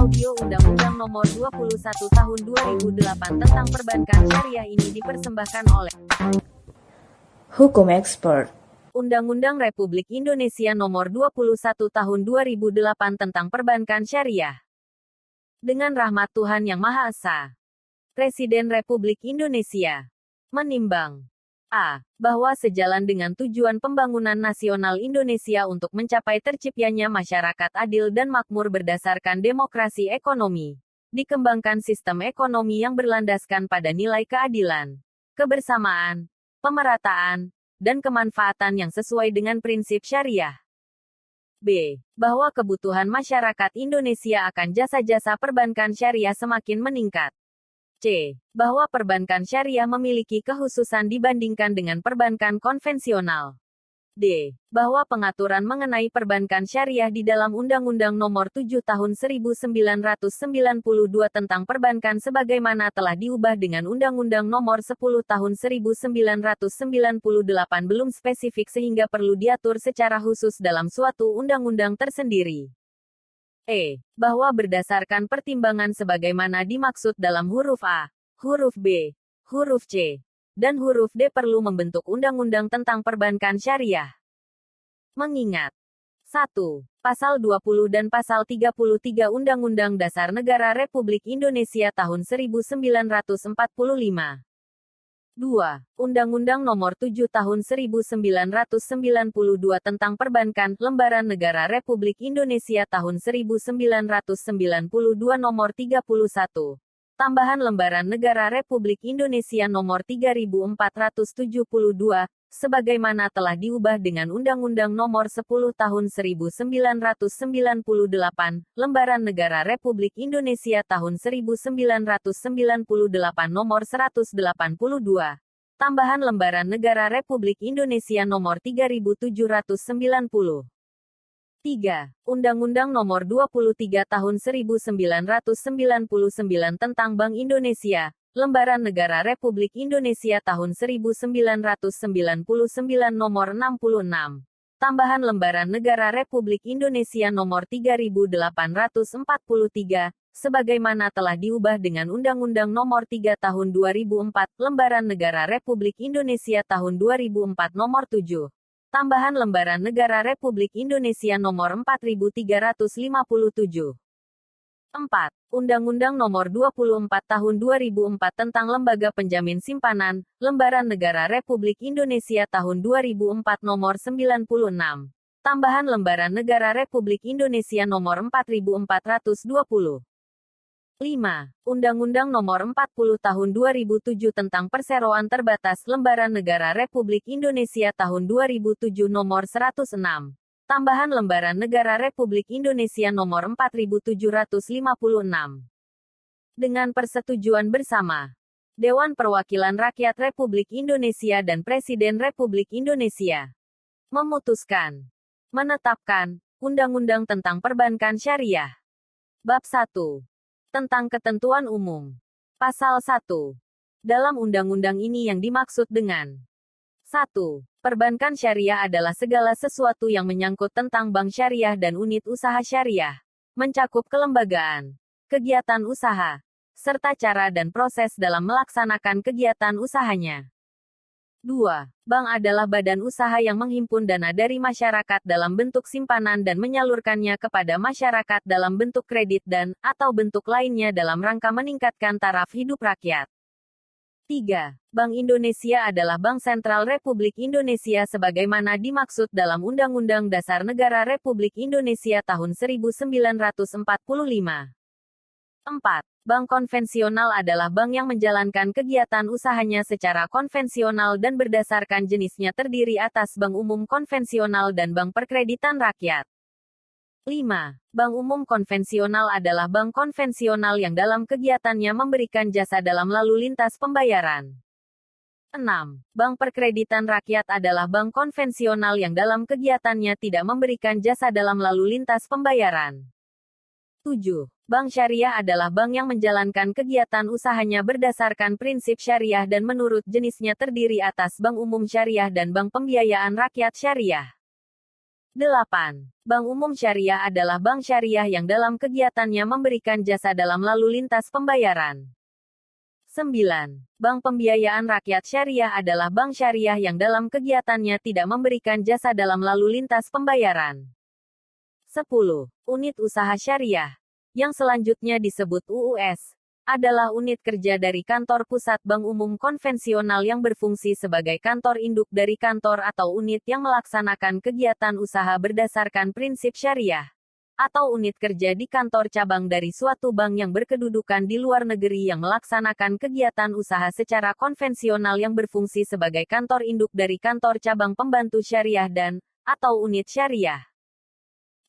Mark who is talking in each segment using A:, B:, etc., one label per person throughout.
A: Audio Undang-Undang Nomor 21 Tahun 2008 tentang Perbankan Syariah ini dipersembahkan oleh
B: Hukum Expert.
A: Undang-Undang Republik Indonesia Nomor 21 Tahun 2008 tentang Perbankan Syariah. Dengan rahmat Tuhan Yang Maha Esa, Presiden Republik Indonesia menimbang a. Bahwa sejalan dengan tujuan pembangunan nasional Indonesia untuk mencapai terciptanya masyarakat adil dan makmur berdasarkan demokrasi ekonomi, dikembangkan sistem ekonomi yang berlandaskan pada nilai keadilan, kebersamaan, pemerataan, dan kemanfaatan yang sesuai dengan prinsip syariah. B. Bahwa kebutuhan masyarakat Indonesia akan jasa-jasa perbankan syariah semakin meningkat. C. Bahwa perbankan syariah memiliki kekhususan dibandingkan dengan perbankan konvensional. D. Bahwa pengaturan mengenai perbankan syariah di dalam Undang-Undang Nomor 7 Tahun 1992 tentang perbankan sebagaimana telah diubah dengan Undang-Undang Nomor 10 Tahun 1998 belum spesifik sehingga perlu diatur secara khusus dalam suatu undang-undang tersendiri. E. Bahwa berdasarkan pertimbangan sebagaimana dimaksud dalam huruf A, huruf B, huruf C, dan huruf D perlu membentuk undang-undang tentang perbankan syariah. Mengingat 1. Pasal 20 dan Pasal 33 Undang-Undang Dasar Negara Republik Indonesia tahun 1945. 2. Undang-Undang Nomor 7 Tahun 1992 tentang Perbankan, Lembaran Negara Republik Indonesia tahun 1992 Nomor 31. Tambahan Lembaran Negara Republik Indonesia Nomor 3472, sebagaimana telah diubah dengan Undang-Undang Nomor 10 Tahun 1998, Lembaran Negara Republik Indonesia tahun 1998 Nomor 182, Tambahan Lembaran Negara Republik Indonesia Nomor 3790. 3. Undang-Undang Nomor 23 Tahun 1999 tentang Bank Indonesia, Lembaran Negara Republik Indonesia tahun 1999 Nomor 66. Tambahan Lembaran Negara Republik Indonesia Nomor 3843, sebagaimana telah diubah dengan Undang-Undang Nomor 3 Tahun 2004, Lembaran Negara Republik Indonesia tahun 2004 Nomor 7. Tambahan Lembaran Negara Republik Indonesia Nomor 4357. 4. Undang-Undang Nomor 24 Tahun 2004 tentang Lembaga Penjamin Simpanan, Lembaran Negara Republik Indonesia tahun 2004 Nomor 96. Tambahan Lembaran Negara Republik Indonesia Nomor 4420. 5. Undang-Undang Nomor 40 Tahun 2007 tentang Perseroan Terbatas, Lembaran Negara Republik Indonesia tahun 2007 Nomor 106. Tambahan Lembaran Negara Republik Indonesia Nomor 4756. Dengan persetujuan bersama Dewan Perwakilan Rakyat Republik Indonesia dan Presiden Republik Indonesia, memutuskan menetapkan Undang-Undang tentang Perbankan Syariah. Bab 1. Tentang Ketentuan Umum. Pasal 1. Dalam undang-undang ini yang dimaksud dengan 1. Perbankan syariah adalah segala sesuatu yang menyangkut tentang bank syariah dan unit usaha syariah, mencakup kelembagaan, kegiatan usaha, serta cara dan proses dalam melaksanakan kegiatan usahanya. 2. Bank adalah badan usaha yang menghimpun dana dari masyarakat dalam bentuk simpanan dan menyalurkannya kepada masyarakat dalam bentuk kredit dan, atau bentuk lainnya dalam rangka meningkatkan taraf hidup rakyat. 3. Bank Indonesia adalah Bank Sentral Republik Indonesia sebagaimana dimaksud dalam Undang-Undang Dasar Negara Republik Indonesia tahun 1945. 4. Bank konvensional adalah bank yang menjalankan kegiatan usahanya secara konvensional dan berdasarkan jenisnya terdiri atas bank umum konvensional dan bank perkreditan rakyat. 5. Bank umum konvensional adalah bank konvensional yang dalam kegiatannya memberikan jasa dalam lalu lintas pembayaran. 6. Bank perkreditan rakyat adalah bank konvensional yang dalam kegiatannya tidak memberikan jasa dalam lalu lintas pembayaran. 7. Bank syariah adalah bank yang menjalankan kegiatan usahanya berdasarkan prinsip syariah dan menurut jenisnya terdiri atas bank umum syariah dan bank pembiayaan rakyat syariah. 8. Bank umum syariah adalah bank syariah yang dalam kegiatannya memberikan jasa dalam lalu lintas pembayaran. 9. Bank pembiayaan rakyat syariah adalah bank syariah yang dalam kegiatannya tidak memberikan jasa dalam lalu lintas pembayaran. 10. Unit usaha syariah, yang selanjutnya disebut UUS, adalah unit kerja dari kantor pusat bank umum konvensional yang berfungsi sebagai kantor induk dari kantor atau unit yang melaksanakan kegiatan usaha berdasarkan prinsip syariah, atau unit kerja di kantor cabang dari suatu bank yang berkedudukan di luar negeri yang melaksanakan kegiatan usaha secara konvensional yang berfungsi sebagai kantor induk dari kantor cabang pembantu syariah dan, atau unit syariah.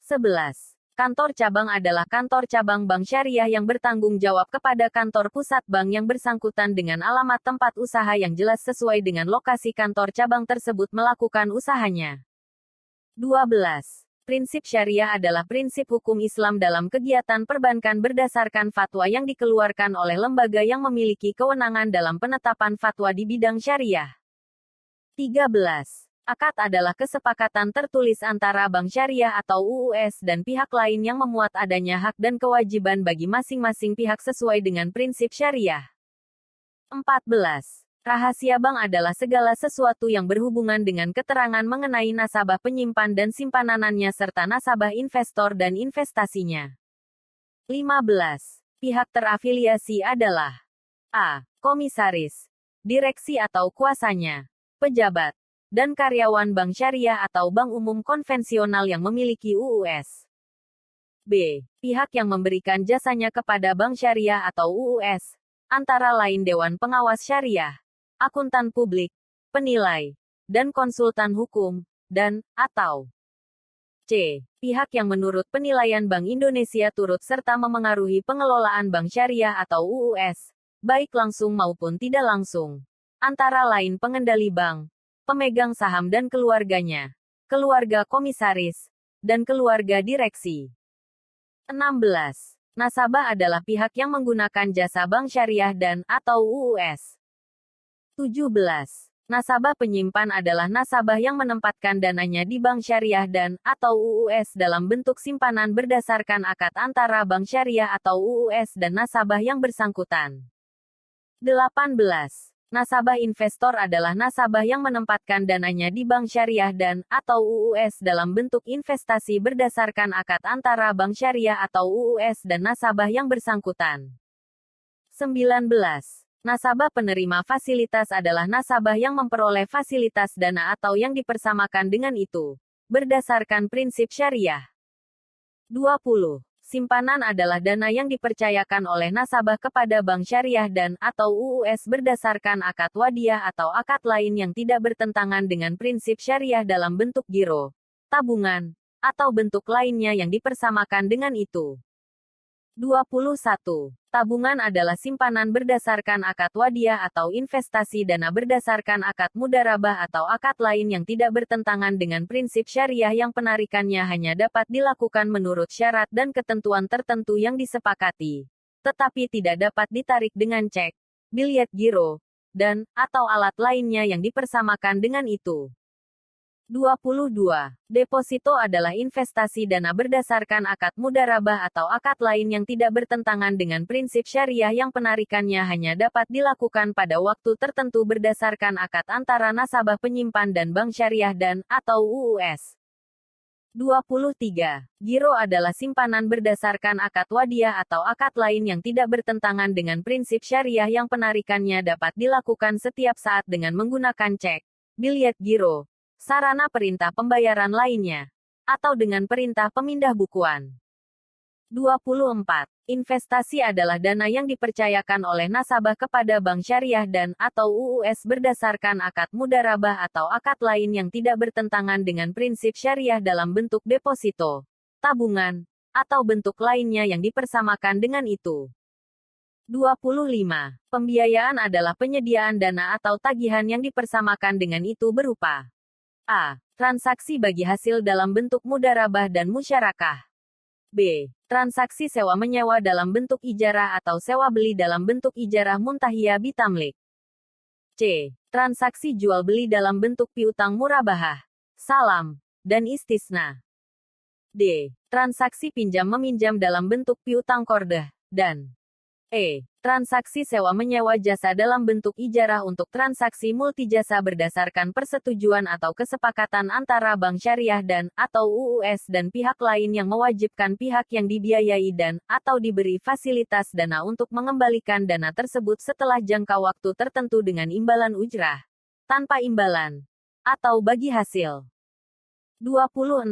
A: 11. Kantor cabang adalah kantor cabang bank syariah yang bertanggung jawab kepada kantor pusat bank yang bersangkutan dengan alamat tempat usaha yang jelas sesuai dengan lokasi kantor cabang tersebut melakukan usahanya. 12. Prinsip syariah adalah prinsip hukum Islam dalam kegiatan perbankan berdasarkan fatwa yang dikeluarkan oleh lembaga yang memiliki kewenangan dalam penetapan fatwa di bidang syariah. 13. Akad adalah kesepakatan tertulis antara bank syariah atau UUS dan pihak lain yang memuat adanya hak dan kewajiban bagi masing-masing pihak sesuai dengan prinsip syariah. 14. Rahasia bank adalah segala sesuatu yang berhubungan dengan keterangan mengenai nasabah penyimpan dan simpananannya serta nasabah investor dan investasinya. 15. Pihak terafiliasi adalah a. Komisaris, direksi atau kuasanya, pejabat, dan karyawan bank syariah atau bank umum konvensional yang memiliki UUS. b. Pihak yang memberikan jasanya kepada bank syariah atau UUS, antara lain Dewan Pengawas Syariah, akuntan publik, penilai, dan konsultan hukum, dan, atau c. Pihak yang menurut penilaian Bank Indonesia turut serta memengaruhi pengelolaan bank syariah atau UUS, baik langsung maupun tidak langsung, antara lain pengendali bank, pemegang saham dan keluarganya, keluarga komisaris, dan keluarga direksi. 16. Nasabah adalah pihak yang menggunakan jasa bank syariah dan, atau UUS. 17. Nasabah penyimpan adalah nasabah yang menempatkan dananya di bank syariah dan, atau UUS dalam bentuk simpanan berdasarkan akad antara bank syariah atau UUS dan nasabah yang bersangkutan. 18. Nasabah investor adalah nasabah yang menempatkan dananya di bank syariah dan, atau UUS dalam bentuk investasi berdasarkan akad antara bank syariah atau UUS dan nasabah yang bersangkutan. 19. Nasabah penerima fasilitas adalah nasabah yang memperoleh fasilitas dana atau yang dipersamakan dengan itu, berdasarkan prinsip syariah. 20. Simpanan adalah dana yang dipercayakan oleh nasabah kepada bank syariah dan, atau UUS berdasarkan akad wadiah atau akad lain yang tidak bertentangan dengan prinsip syariah dalam bentuk giro, tabungan, atau bentuk lainnya yang dipersamakan dengan itu. 21. Tabungan adalah simpanan berdasarkan akad wadiah atau investasi dana berdasarkan akad mudharabah atau akad lain yang tidak bertentangan dengan prinsip syariah yang penarikannya hanya dapat dilakukan menurut syarat dan ketentuan tertentu yang disepakati, tetapi tidak dapat ditarik dengan cek, biljet giro, dan, atau alat lainnya yang dipersamakan dengan itu. 22. Deposito adalah investasi dana berdasarkan akad mudharabah atau akad lain yang tidak bertentangan dengan prinsip syariah yang penarikannya hanya dapat dilakukan pada waktu tertentu berdasarkan akad antara nasabah penyimpan dan bank syariah dan, atau UUS. 23. Giro adalah simpanan berdasarkan akad wadiah atau akad lain yang tidak bertentangan dengan prinsip syariah yang penarikannya dapat dilakukan setiap saat dengan menggunakan cek, biljet giro, sarana perintah pembayaran lainnya, atau dengan perintah pemindah bukuan. 24. Investasi adalah dana yang dipercayakan oleh nasabah kepada bank syariah dan, atau UUS berdasarkan akad mudharabah atau akad lain yang tidak bertentangan dengan prinsip syariah dalam bentuk deposito, tabungan, atau bentuk lainnya yang dipersamakan dengan itu. 25. Pembiayaan adalah penyediaan dana atau tagihan yang dipersamakan dengan itu berupa a. Transaksi bagi hasil dalam bentuk mudharabah dan musyarakah. b. Transaksi sewa-menyewa dalam bentuk ijarah atau sewa-beli dalam bentuk ijarah muntahiyah bitamlik. c. Transaksi jual-beli dalam bentuk piutang murabahah, salam, dan istisna. D. Transaksi pinjam-meminjam dalam bentuk piutang qardh, dan E. Transaksi sewa-menyewa jasa dalam bentuk ijarah untuk transaksi multijasa berdasarkan persetujuan atau kesepakatan antara bank syariah dan, atau UUS dan pihak lain yang mewajibkan pihak yang dibiayai dan, atau diberi fasilitas dana untuk mengembalikan dana tersebut setelah jangka waktu tertentu dengan imbalan ujrah, tanpa imbalan, atau bagi hasil. 26.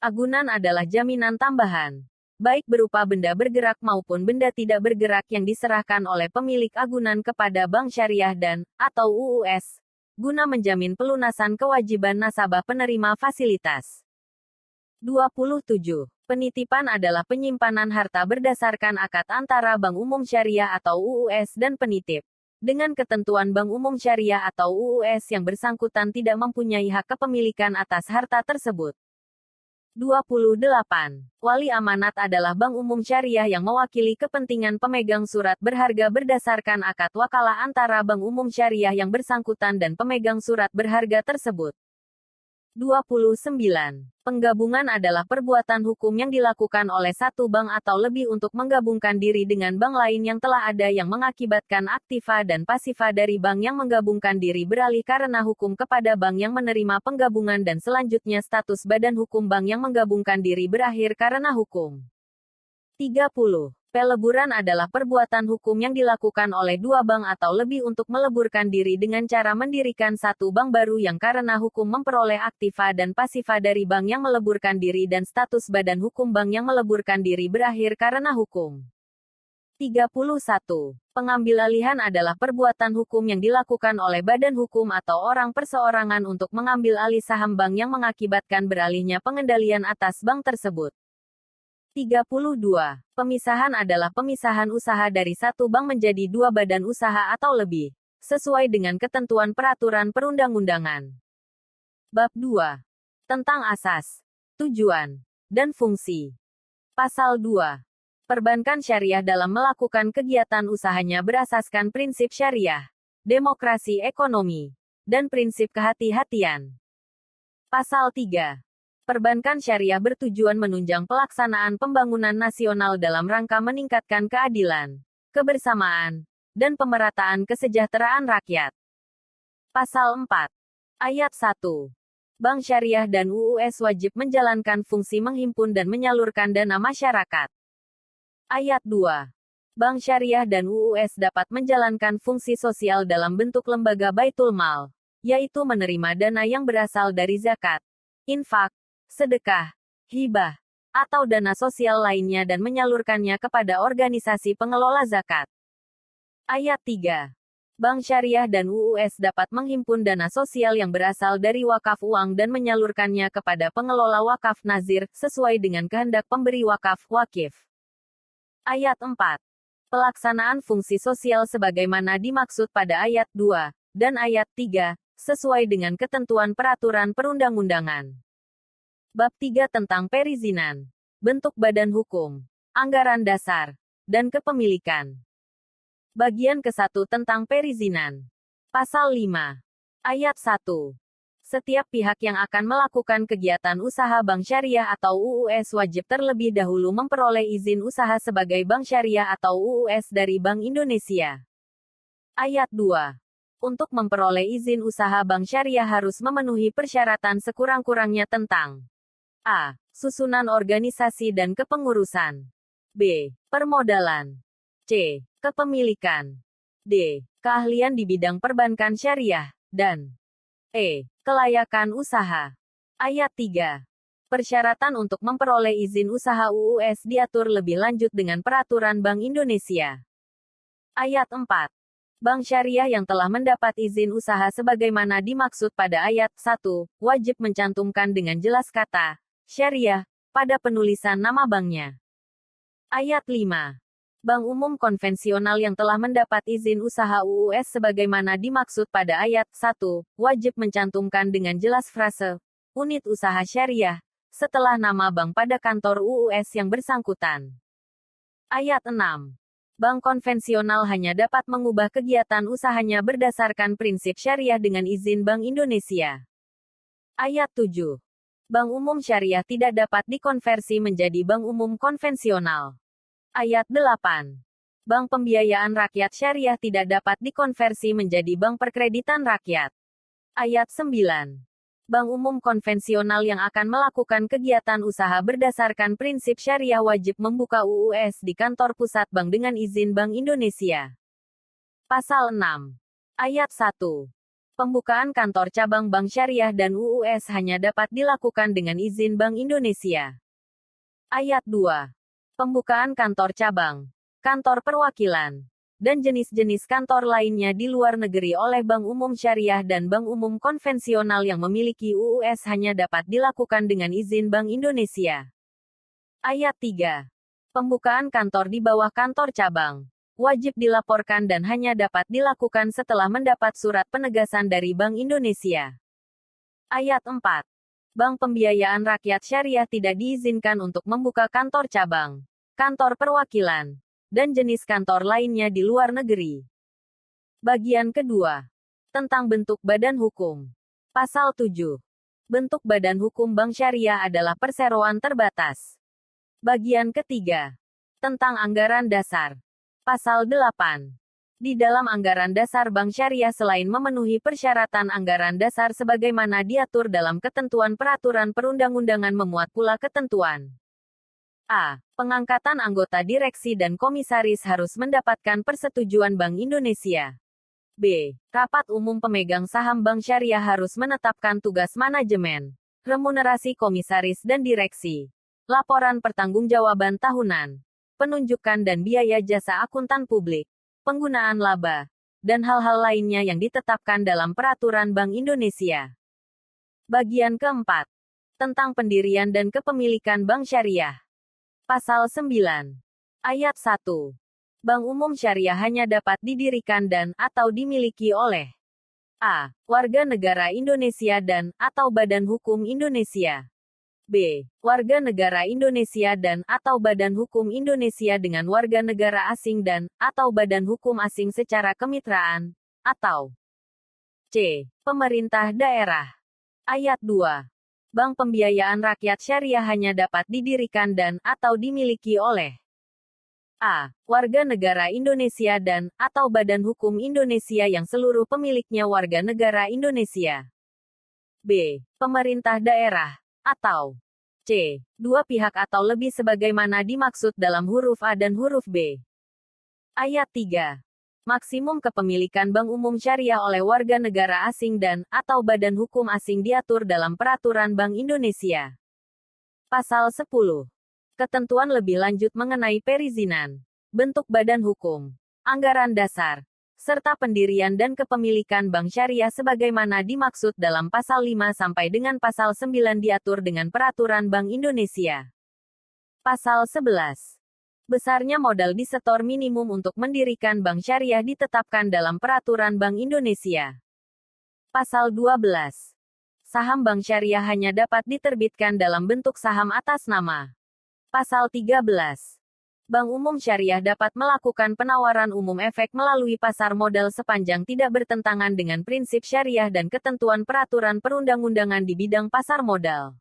A: Agunan adalah jaminan tambahan, baik berupa benda bergerak maupun benda tidak bergerak yang diserahkan oleh pemilik agunan kepada bank syariah dan, atau UUS, guna menjamin pelunasan kewajiban nasabah penerima fasilitas. 27. Penitipan adalah penyimpanan harta berdasarkan akad antara bank umum syariah atau UUS dan penitip, dengan ketentuan bank umum syariah atau UUS yang bersangkutan tidak mempunyai hak kepemilikan atas harta tersebut. 28. Wali amanat adalah bank umum syariah yang mewakili kepentingan pemegang surat berharga berdasarkan akad wakalah antara bank umum syariah yang bersangkutan dan pemegang surat berharga tersebut. 29. Penggabungan adalah perbuatan hukum yang dilakukan oleh satu bank atau lebih untuk menggabungkan diri dengan bank lain yang telah ada yang mengakibatkan aktiva dan pasiva dari bank yang menggabungkan diri beralih karena hukum kepada bank yang menerima penggabungan dan selanjutnya status badan hukum bank yang menggabungkan diri berakhir karena hukum. 30. Peleburan adalah perbuatan hukum yang dilakukan oleh dua bank atau lebih untuk meleburkan diri dengan cara mendirikan satu bank baru yang karena hukum memperoleh aktiva dan pasiva dari bank yang meleburkan diri dan status badan hukum bank yang meleburkan diri berakhir karena hukum. 31. Pengambil alihan adalah perbuatan hukum yang dilakukan oleh badan hukum atau orang perseorangan untuk mengambil alih saham bank yang mengakibatkan beralihnya pengendalian atas bank tersebut. 32. Pemisahan adalah pemisahan usaha dari satu bank menjadi dua badan usaha atau lebih, sesuai dengan ketentuan peraturan perundang-undangan. Bab 2. Tentang asas, tujuan, dan fungsi. Pasal 2. Perbankan syariah dalam melakukan kegiatan usahanya berasaskan prinsip syariah, demokrasi ekonomi, dan prinsip kehati-hatian. Pasal 3. Perbankan syariah bertujuan menunjang pelaksanaan pembangunan nasional dalam rangka meningkatkan keadilan, kebersamaan, dan pemerataan kesejahteraan rakyat. Pasal 4. Ayat 1. Bank syariah dan UUS wajib menjalankan fungsi menghimpun dan menyalurkan dana masyarakat. Ayat 2. Bank syariah dan UUS dapat menjalankan fungsi sosial dalam bentuk lembaga baitul mal, yaitu menerima dana yang berasal dari zakat, infak, sedekah, hibah, atau dana sosial lainnya dan menyalurkannya kepada organisasi pengelola zakat. Ayat 3. Bank syariah dan UUS dapat menghimpun dana sosial yang berasal dari wakaf uang dan menyalurkannya kepada pengelola wakaf nazir, sesuai dengan kehendak pemberi wakaf, wakif. Ayat 4. Pelaksanaan fungsi sosial sebagaimana dimaksud pada ayat 2 dan ayat 3, sesuai dengan ketentuan peraturan perundang-undangan. Bab 3 tentang perizinan, bentuk badan hukum, anggaran dasar, dan kepemilikan. Bagian ke-1 tentang perizinan. Pasal 5. Ayat 1. Setiap pihak yang akan melakukan kegiatan usaha bank syariah atau UUS wajib terlebih dahulu memperoleh izin usaha sebagai bank syariah atau UUS dari Bank Indonesia. Ayat 2. Untuk memperoleh izin usaha bank syariah harus memenuhi persyaratan sekurang-kurangnya tentang A. Susunan organisasi dan kepengurusan. B. Permodalan. C. Kepemilikan. D. Keahlian di bidang perbankan syariah. Dan E. Kelayakan usaha. Ayat 3. Persyaratan untuk memperoleh izin usaha UUS diatur lebih lanjut dengan Peraturan Bank Indonesia. Ayat 4. Bank syariah yang telah mendapat izin usaha sebagaimana dimaksud pada ayat 1, wajib mencantumkan dengan jelas kata syariah pada penulisan nama banknya. Ayat 5. Bank umum konvensional yang telah mendapat izin usaha UUS sebagaimana dimaksud pada ayat 1, wajib mencantumkan dengan jelas frase unit usaha syariah setelah nama bank pada kantor UUS yang bersangkutan. Ayat 6. Bank konvensional hanya dapat mengubah kegiatan usahanya berdasarkan prinsip syariah dengan izin Bank Indonesia. Ayat 7. Bank umum syariah tidak dapat dikonversi menjadi bank umum konvensional. Ayat 8. Bank pembiayaan rakyat syariah tidak dapat dikonversi menjadi bank perkreditan rakyat. Ayat 9. Bank umum konvensional yang akan melakukan kegiatan usaha berdasarkan prinsip syariah wajib membuka UUS di kantor pusat bank dengan izin Bank Indonesia. Pasal 6. Ayat 1. Pembukaan kantor cabang bank syariah dan UUS hanya dapat dilakukan dengan izin Bank Indonesia. Ayat 2. Pembukaan kantor cabang, kantor perwakilan, dan jenis-jenis kantor lainnya di luar negeri oleh bank umum syariah dan bank umum konvensional yang memiliki UUS hanya dapat dilakukan dengan izin Bank Indonesia. Ayat 3. Pembukaan kantor di bawah kantor cabang wajib dilaporkan dan hanya dapat dilakukan setelah mendapat surat penegasan dari Bank Indonesia. Ayat 4. Bank pembiayaan rakyat syariah tidak diizinkan untuk membuka kantor cabang, kantor perwakilan, dan jenis kantor lainnya di luar negeri. Bagian kedua. Tentang bentuk badan hukum. Pasal 7. Bentuk badan hukum bank syariah adalah perseroan terbatas. Bagian ketiga. Tentang anggaran dasar. Pasal 8. Di dalam anggaran dasar bank syariah selain memenuhi persyaratan anggaran dasar sebagaimana diatur dalam ketentuan peraturan perundang-undangan memuat pula ketentuan A. Pengangkatan anggota direksi dan komisaris harus mendapatkan persetujuan Bank Indonesia. B. Rapat umum pemegang saham bank syariah harus menetapkan tugas manajemen, remunerasi komisaris dan direksi, laporan pertanggungjawaban tahunan, penunjukan dan biaya jasa akuntan publik, penggunaan laba, dan hal-hal lainnya yang ditetapkan dalam peraturan Bank Indonesia. Bagian keempat. Tentang pendirian dan kepemilikan bank syariah. Pasal 9. Ayat 1. Bank umum syariah hanya dapat didirikan dan atau dimiliki oleh A. Warga negara Indonesia dan atau Badan Hukum Indonesia. B. Warga negara Indonesia dan atau Badan Hukum Indonesia dengan warga negara asing dan atau Badan Hukum asing secara kemitraan, atau C. Pemerintah daerah. Ayat 2. Bank pembiayaan rakyat syariah hanya dapat didirikan dan atau dimiliki oleh A. Warga negara Indonesia dan atau Badan Hukum Indonesia yang seluruh pemiliknya warga negara Indonesia. B. Pemerintah daerah. Atau C. Dua pihak atau lebih sebagaimana dimaksud dalam huruf A dan huruf B. Ayat 3. Maksimum kepemilikan bank umum syariah oleh warga negara asing dan atau badan hukum asing diatur dalam Peraturan Bank Indonesia. Pasal 10. Ketentuan lebih lanjut mengenai perizinan, bentuk badan hukum, anggaran dasar, serta pendirian dan kepemilikan bank syariah sebagaimana dimaksud dalam pasal 5 sampai dengan pasal 9 diatur dengan Peraturan Bank Indonesia. Pasal 11. Besarnya modal disetor minimum untuk mendirikan bank syariah ditetapkan dalam Peraturan Bank Indonesia. Pasal 12. Saham bank syariah hanya dapat diterbitkan dalam bentuk saham atas nama. Pasal 13. Bank umum syariah dapat melakukan penawaran umum efek melalui pasar modal sepanjang tidak bertentangan dengan prinsip syariah dan ketentuan peraturan perundang-undangan di bidang pasar modal.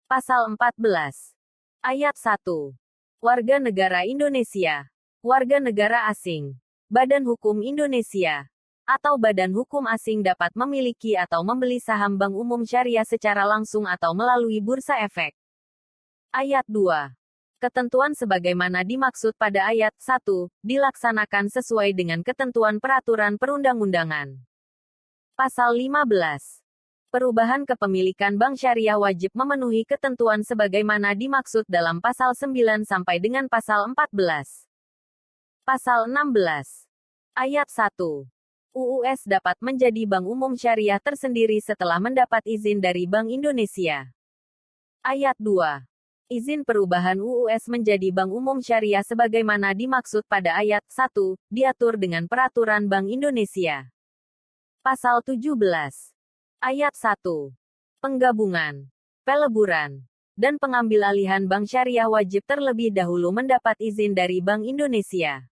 A: Pasal 14. Ayat 1. Warga negara Indonesia, warga negara asing, Badan Hukum Indonesia, atau badan hukum asing dapat memiliki atau membeli saham bank umum syariah secara langsung atau melalui bursa efek. Ayat 2. Ketentuan sebagaimana dimaksud pada ayat 1, dilaksanakan sesuai dengan ketentuan peraturan perundang-undangan. Pasal 15. Perubahan kepemilikan bank syariah wajib memenuhi ketentuan sebagaimana dimaksud dalam pasal 9 sampai dengan pasal 14. Pasal 16. Ayat 1. UUS dapat menjadi bank umum syariah tersendiri setelah mendapat izin dari Bank Indonesia. Ayat 2. Izin perubahan UUS menjadi bank umum syariah sebagaimana dimaksud pada ayat 1, diatur dengan Peraturan Bank Indonesia. Pasal 17. Ayat 1. Penggabungan, peleburan, dan pengambilalihan bank syariah wajib terlebih dahulu mendapat izin dari Bank Indonesia.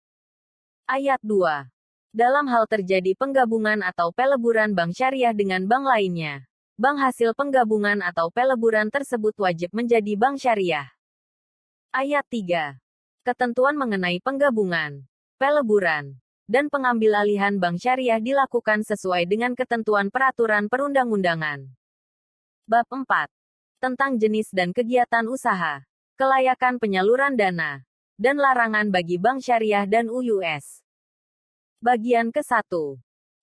A: Ayat 2. Dalam hal terjadi penggabungan atau peleburan bank syariah dengan bank lainnya, bank hasil penggabungan atau peleburan tersebut wajib menjadi bank syariah. Ayat 3. Ketentuan mengenai penggabungan, peleburan, dan pengambil alihan bank syariah dilakukan sesuai dengan ketentuan peraturan perundang-undangan. Bab 4. Tentang jenis dan kegiatan usaha, kelayakan penyaluran dana, dan larangan bagi bank syariah dan UUS. Bagian ke-1.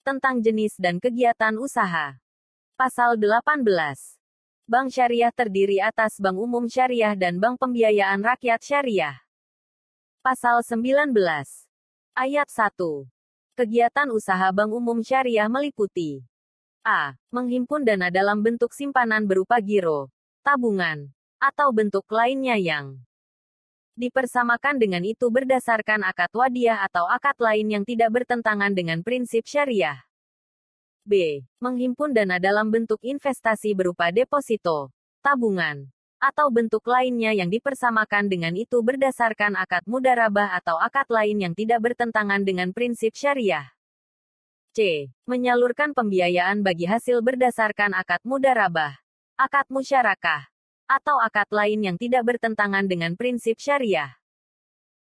A: Tentang jenis dan kegiatan usaha. Pasal 18. Bank syariah terdiri atas bank umum syariah dan bank pembiayaan rakyat syariah. Pasal 19. Ayat 1. Kegiatan usaha bank umum syariah meliputi a. Menghimpun dana dalam bentuk simpanan berupa giro, tabungan, atau bentuk lainnya yang dipersamakan dengan itu berdasarkan akad wadiah atau akad lain yang tidak bertentangan dengan prinsip syariah. b. Menghimpun dana dalam bentuk investasi berupa deposito, tabungan, atau bentuk lainnya yang dipersamakan dengan itu berdasarkan akad mudharabah atau akad lain yang tidak bertentangan dengan prinsip syariah. c. Menyalurkan pembiayaan bagi hasil berdasarkan akad mudharabah, akad musyarakah, atau akad lain yang tidak bertentangan dengan prinsip syariah.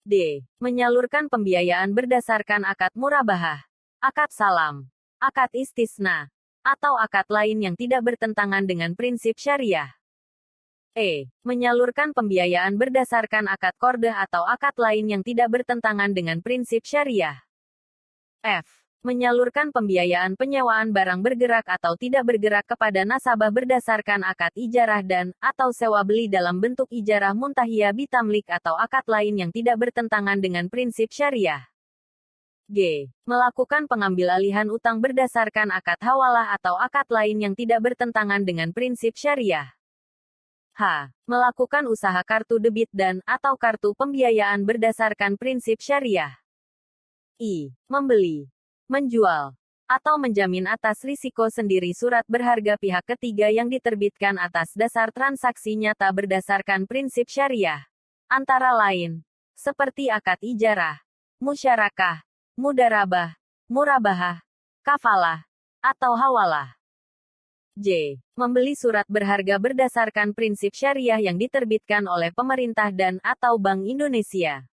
A: d. Menyalurkan pembiayaan berdasarkan akad murabahah, akad salam, akad istisna, atau akad lain yang tidak bertentangan dengan prinsip syariah. e. Menyalurkan pembiayaan berdasarkan akad qardh atau akad lain yang tidak bertentangan dengan prinsip syariah. f. Menyalurkan pembiayaan penyewaan barang bergerak atau tidak bergerak kepada nasabah berdasarkan akad ijarah dan atau sewa beli dalam bentuk ijarah muntahiyah bitamlik atau akad lain yang tidak bertentangan dengan prinsip syariah. g. Melakukan pengambil alihan utang berdasarkan akad hawalah atau akad lain yang tidak bertentangan dengan prinsip syariah. h. Melakukan usaha kartu debit dan atau kartu pembiayaan berdasarkan prinsip syariah. i. Membeli, menjual, atau menjamin atas risiko sendiri surat berharga pihak ketiga yang diterbitkan atas dasar transaksi nyata berdasarkan prinsip syariah. Antara lain, seperti akad ijarah, musyarakah, mudharabah, murabahah, kafalah, atau hawalah. j. Membeli surat berharga berdasarkan prinsip syariah yang diterbitkan oleh pemerintah dan atau Bank Indonesia.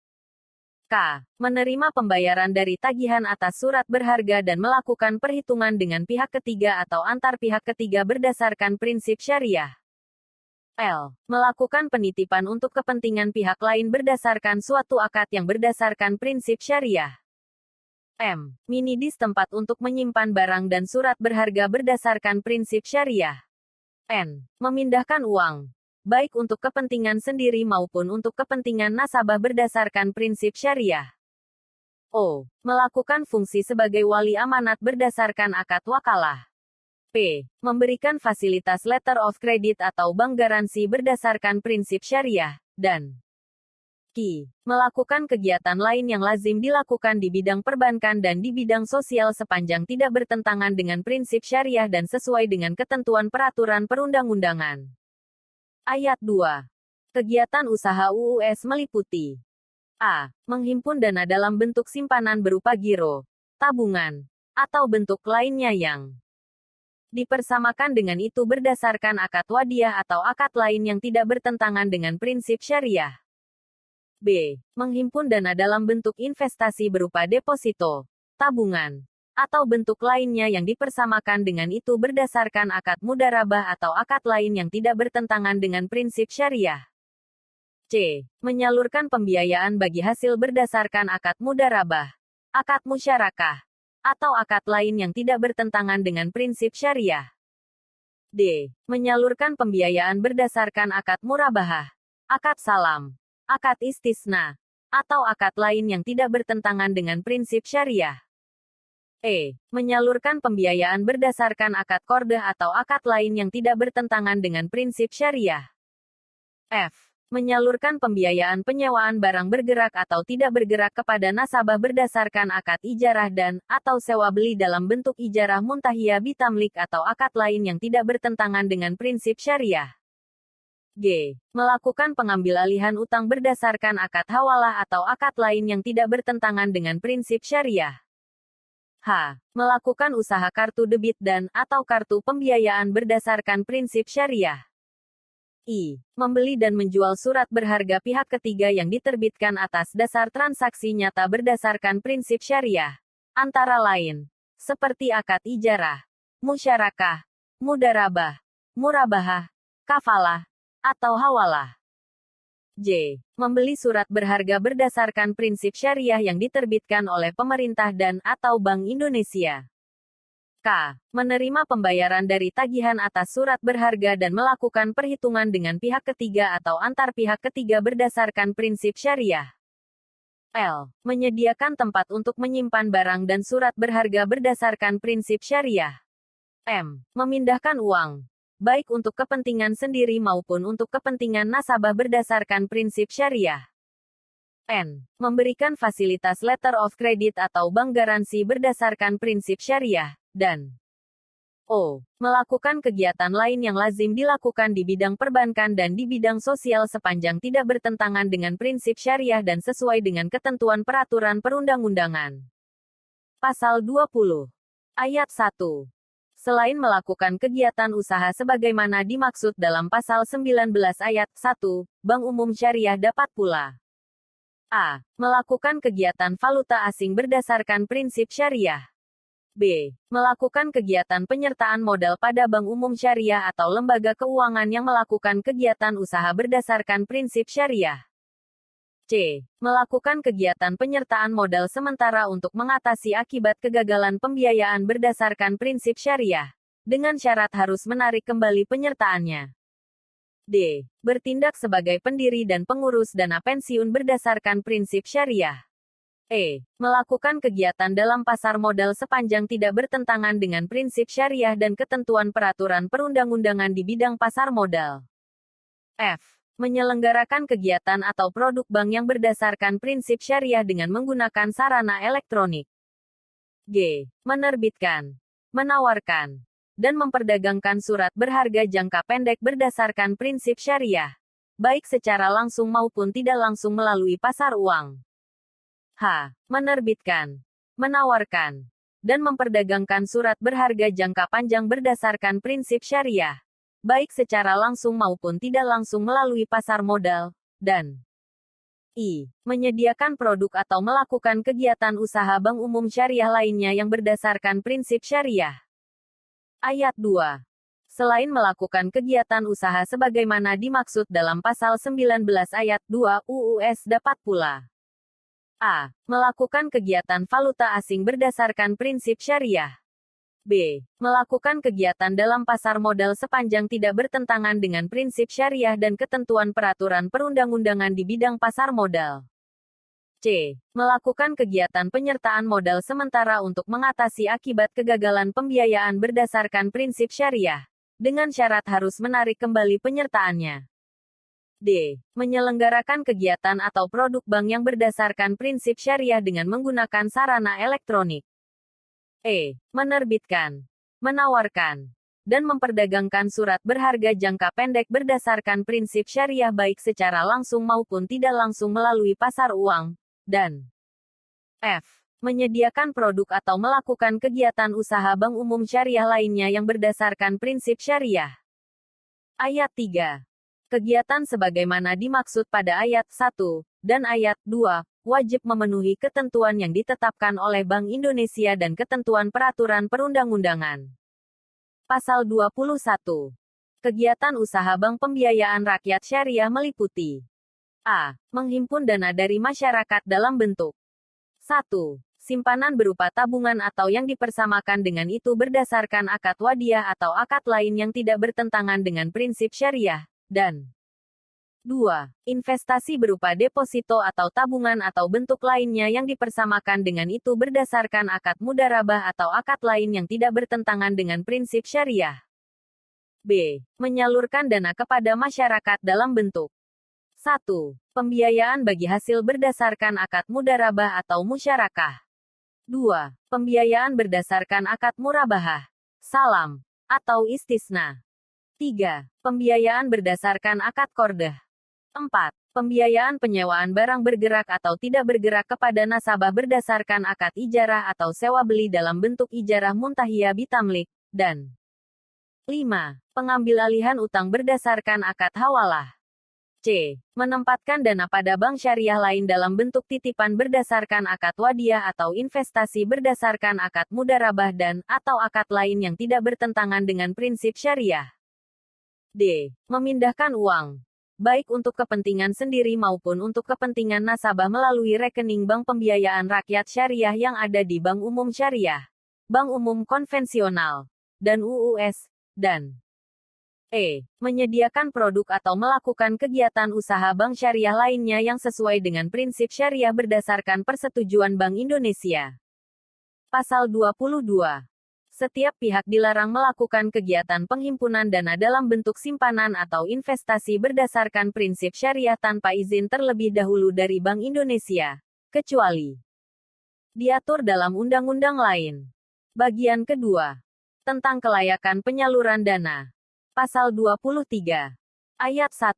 A: k. Menerima pembayaran dari tagihan atas surat berharga dan melakukan perhitungan dengan pihak ketiga atau antar pihak ketiga berdasarkan prinsip syariah. l. Melakukan penitipan untuk kepentingan pihak lain berdasarkan suatu akad yang berdasarkan prinsip syariah. m. Minidis tempat untuk menyimpan barang dan surat berharga berdasarkan prinsip syariah. n. Memindahkan uang, baik untuk kepentingan sendiri maupun untuk kepentingan nasabah berdasarkan prinsip syariah. o. Melakukan fungsi sebagai wali amanat berdasarkan akad wakalah. p. Memberikan fasilitas letter of credit atau bank garansi berdasarkan prinsip syariah, dan q. Melakukan kegiatan lain yang lazim dilakukan di bidang perbankan dan di bidang sosial sepanjang tidak bertentangan dengan prinsip syariah dan sesuai dengan ketentuan peraturan perundang-undangan. Ayat 2. Kegiatan usaha UUS meliputi a. Menghimpun dana dalam bentuk simpanan berupa giro, tabungan, atau bentuk lainnya yang dipersamakan dengan itu berdasarkan akad wadiah atau akad lain yang tidak bertentangan dengan prinsip syariah. b. Menghimpun dana dalam bentuk investasi berupa deposito, tabungan, atau bentuk lainnya yang dipersamakan dengan itu berdasarkan akad mudharabah atau akad lain yang tidak bertentangan dengan prinsip syariah. c. Menyalurkan pembiayaan bagi hasil berdasarkan akad mudharabah, akad musyarakah, atau akad lain yang tidak bertentangan dengan prinsip syariah. d. Menyalurkan pembiayaan berdasarkan akad murabahah, akad salam, akad istisna, atau akad lain yang tidak bertentangan dengan prinsip syariah. e. Menyalurkan pembiayaan berdasarkan akad qardh atau akad lain yang tidak bertentangan dengan prinsip syariah. f. Menyalurkan pembiayaan penyewaan barang bergerak atau tidak bergerak kepada nasabah berdasarkan akad ijarah dan atau sewa beli dalam bentuk ijarah muntahiyah bitamlik atau akad lain yang tidak bertentangan dengan prinsip syariah. g. Melakukan pengambil alihan utang berdasarkan akad hawalah atau akad lain yang tidak bertentangan dengan prinsip syariah. H. Melakukan usaha kartu debit dan/atau kartu pembiayaan berdasarkan prinsip syariah. I. Membeli dan menjual surat berharga pihak ketiga yang diterbitkan atas dasar transaksi nyata berdasarkan prinsip syariah. Antara lain, seperti akad ijarah, musyarakah, mudarabah, murabahah, kafalah, atau hawalah. J. Membeli surat berharga berdasarkan prinsip syariah yang diterbitkan oleh pemerintah dan/atau Bank Indonesia. K. Menerima pembayaran dari tagihan atas surat berharga dan melakukan perhitungan dengan pihak ketiga atau antar pihak ketiga berdasarkan prinsip syariah. L. Menyediakan tempat untuk menyimpan barang dan surat berharga berdasarkan prinsip syariah. M. Memindahkan uang, baik untuk kepentingan sendiri maupun untuk kepentingan nasabah berdasarkan prinsip syariah. N. Memberikan fasilitas letter of credit atau bank garansi berdasarkan prinsip syariah. Dan O. Melakukan kegiatan lain yang lazim dilakukan di bidang perbankan dan di bidang sosial sepanjang tidak bertentangan dengan prinsip syariah dan sesuai dengan ketentuan peraturan perundang-undangan. Pasal 20. Ayat 1. Selain melakukan kegiatan usaha sebagaimana dimaksud dalam Pasal 19 Ayat 1, Bank Umum Syariah dapat pula A. Melakukan kegiatan valuta asing berdasarkan prinsip syariah. B. Melakukan kegiatan penyertaan modal pada bank umum syariah atau lembaga keuangan yang melakukan kegiatan usaha berdasarkan prinsip syariah. C. Melakukan kegiatan penyertaan modal sementara untuk mengatasi akibat kegagalan pembiayaan berdasarkan prinsip syariah, dengan syarat harus menarik kembali penyertaannya. D. Bertindak sebagai pendiri dan pengurus dana pensiun berdasarkan prinsip syariah. E. Melakukan kegiatan dalam pasar modal sepanjang tidak bertentangan dengan prinsip syariah dan ketentuan peraturan perundang-undangan di bidang pasar modal. F. Menyelenggarakan kegiatan atau produk bank yang berdasarkan prinsip syariah dengan menggunakan sarana elektronik. G. Menerbitkan, menawarkan, dan memperdagangkan surat berharga jangka pendek berdasarkan prinsip syariah, baik secara langsung maupun tidak langsung melalui pasar uang. H. Menerbitkan, menawarkan, dan memperdagangkan surat berharga jangka panjang berdasarkan prinsip syariah, baik secara langsung maupun tidak langsung melalui pasar modal. Dan I. Menyediakan produk atau melakukan kegiatan usaha bank umum syariah lainnya yang berdasarkan prinsip syariah. Ayat 2. Selain melakukan kegiatan usaha sebagaimana dimaksud dalam Pasal 19 Ayat 2 UUS dapat pula A. Melakukan kegiatan valuta asing berdasarkan prinsip syariah. B. Melakukan kegiatan dalam pasar modal sepanjang tidak bertentangan dengan prinsip syariah dan ketentuan peraturan perundang-undangan di bidang pasar modal. C. Melakukan kegiatan penyertaan modal sementara untuk mengatasi akibat kegagalan pembiayaan berdasarkan prinsip syariah, dengan syarat harus menarik kembali penyertaannya. D. Menyelenggarakan kegiatan atau produk bank yang berdasarkan prinsip syariah dengan menggunakan sarana elektronik. E. Menerbitkan, menawarkan, dan memperdagangkan surat berharga jangka pendek berdasarkan prinsip syariah baik secara langsung maupun tidak langsung melalui pasar uang. Dan F. Menyediakan produk atau melakukan kegiatan usaha bank umum syariah lainnya yang berdasarkan prinsip syariah. Ayat 3. Kegiatan sebagaimana dimaksud pada ayat 1 dan ayat 2 wajib memenuhi ketentuan yang ditetapkan oleh Bank Indonesia dan ketentuan peraturan perundang-undangan. Pasal 21. Kegiatan usaha bank pembiayaan rakyat syariah meliputi A. Menghimpun dana dari masyarakat dalam bentuk 1. Simpanan berupa tabungan atau yang dipersamakan dengan itu berdasarkan akad wadiah atau akad lain yang tidak bertentangan dengan prinsip syariah. Dan 2. Investasi berupa deposito atau tabungan atau bentuk lainnya yang dipersamakan dengan itu berdasarkan akad mudarabah atau akad lain yang tidak bertentangan dengan prinsip syariah. B. Menyalurkan dana kepada masyarakat dalam bentuk 1. Pembiayaan bagi hasil berdasarkan akad mudarabah atau musyarakah. 2. Pembiayaan berdasarkan akad murabahah, salam, atau istisna. 3. Pembiayaan berdasarkan akad qordah. 4. Pembiayaan penyewaan barang bergerak atau tidak bergerak kepada nasabah berdasarkan akad ijarah atau sewa beli dalam bentuk ijarah muntahiyah bitamlik, dan 5. Pengambilalihan utang berdasarkan akad hawalah. C. Menempatkan dana pada bank syariah lain dalam bentuk titipan berdasarkan akad wadiah atau investasi berdasarkan akad mudarabah dan atau akad lain yang tidak bertentangan dengan prinsip syariah. D. Memindahkan uang, baik untuk kepentingan sendiri maupun untuk kepentingan nasabah melalui rekening bank pembiayaan rakyat syariah yang ada di bank umum syariah, bank umum konvensional, dan UUS, dan E. Menyediakan produk atau melakukan kegiatan usaha bank syariah lainnya yang sesuai dengan prinsip syariah berdasarkan persetujuan Bank Indonesia. Pasal 22. Setiap pihak dilarang melakukan kegiatan penghimpunan dana dalam bentuk simpanan atau investasi berdasarkan prinsip syariah tanpa izin terlebih dahulu dari Bank Indonesia, kecuali diatur dalam undang-undang lain. Bagian kedua. Tentang kelayakan penyaluran dana. Pasal 23. Ayat 1.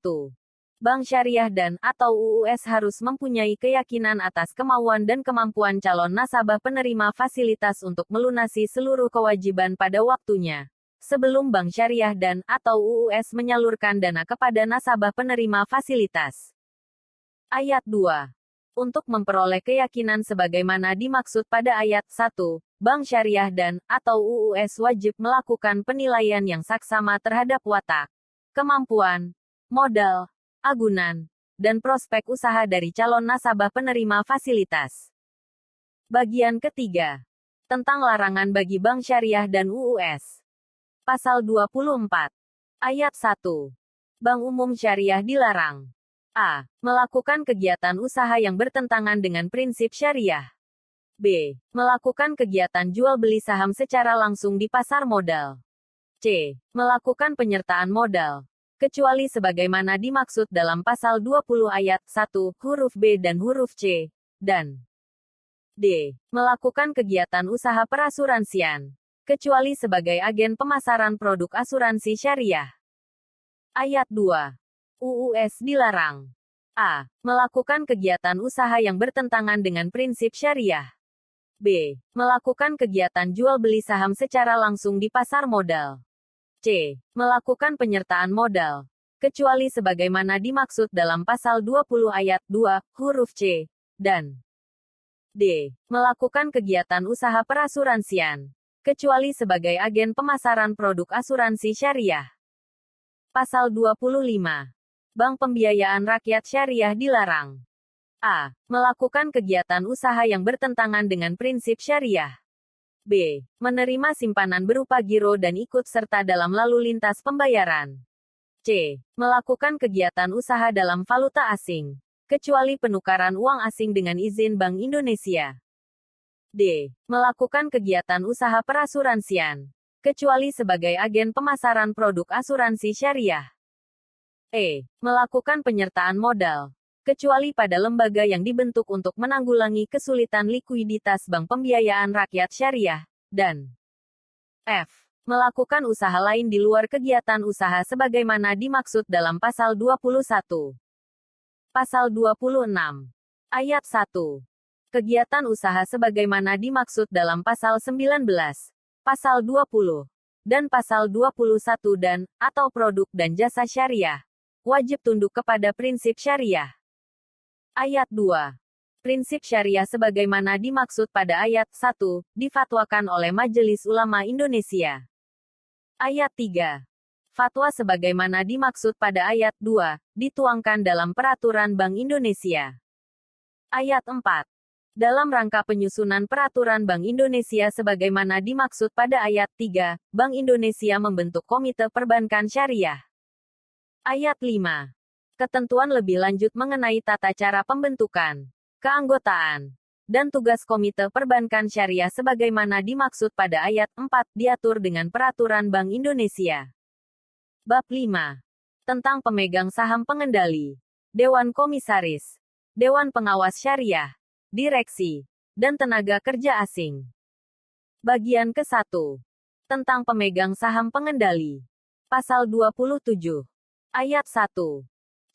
A: Bank syariah dan atau UUS harus mempunyai keyakinan atas kemauan dan kemampuan calon nasabah penerima fasilitas untuk melunasi seluruh kewajiban pada waktunya, sebelum bank syariah dan atau UUS menyalurkan dana kepada nasabah penerima fasilitas. Ayat 2. Untuk memperoleh keyakinan sebagaimana dimaksud pada ayat 1, bank syariah dan atau UUS wajib melakukan penilaian yang saksama terhadap watak, kemampuan, modal, agunan, dan prospek usaha dari calon nasabah penerima fasilitas. Bagian ketiga. Tentang larangan bagi bank syariah dan UUS. Pasal 24. Ayat 1. Bank umum syariah dilarang A. Melakukan kegiatan usaha yang bertentangan dengan prinsip syariah. B. Melakukan kegiatan jual beli saham secara langsung di pasar modal. C. Melakukan penyertaan modal, kecuali sebagaimana dimaksud dalam pasal 20 ayat 1, huruf B dan huruf C, dan D. Melakukan kegiatan usaha perasuransian, kecuali sebagai agen pemasaran produk asuransi syariah. Ayat 2. UUS dilarang A. Melakukan kegiatan usaha yang bertentangan dengan prinsip syariah. B. Melakukan kegiatan jual beli saham secara langsung di pasar modal. C. Melakukan penyertaan modal, kecuali sebagaimana dimaksud dalam pasal 20 ayat 2, huruf C, dan D. Melakukan kegiatan usaha perasuransian, kecuali sebagai agen pemasaran produk asuransi syariah. Pasal 25. Bank pembiayaan rakyat syariah dilarang A. Melakukan kegiatan usaha yang bertentangan dengan prinsip syariah. B. Menerima simpanan berupa giro dan ikut serta dalam lalu lintas pembayaran. C. Melakukan kegiatan usaha dalam valuta asing, kecuali penukaran uang asing dengan izin Bank Indonesia. D. Melakukan kegiatan usaha perasuransian, kecuali sebagai agen pemasaran produk asuransi syariah. E. Melakukan penyertaan modal, kecuali pada lembaga yang dibentuk untuk menanggulangi kesulitan likuiditas bank pembiayaan rakyat syariah, dan F. Melakukan usaha lain di luar kegiatan usaha sebagaimana dimaksud dalam pasal 21. Pasal 26. Ayat 1. Kegiatan usaha sebagaimana dimaksud dalam pasal 19, pasal 20, dan pasal 21 dan atau produk dan jasa syariah wajib tunduk kepada prinsip syariah. Ayat 2. Prinsip syariah sebagaimana dimaksud pada ayat 1, difatwakan oleh Majelis Ulama Indonesia. Ayat 3. Fatwa sebagaimana dimaksud pada ayat 2, dituangkan dalam Peraturan Bank Indonesia. Ayat 4. Dalam rangka penyusunan Peraturan Bank Indonesia sebagaimana dimaksud pada ayat 3, Bank Indonesia membentuk Komite Perbankan Syariah. Ayat 5. Ketentuan lebih lanjut mengenai tata cara pembentukan, keanggotaan, dan tugas Komite Perbankan Syariah sebagaimana dimaksud pada ayat 4 diatur dengan Peraturan Bank Indonesia. Bab 5. Tentang pemegang saham pengendali, Dewan Komisaris, Dewan Pengawas Syariah, Direksi, dan tenaga kerja asing. Bagian ke-1. Tentang pemegang saham pengendali. Pasal 27. Ayat 1.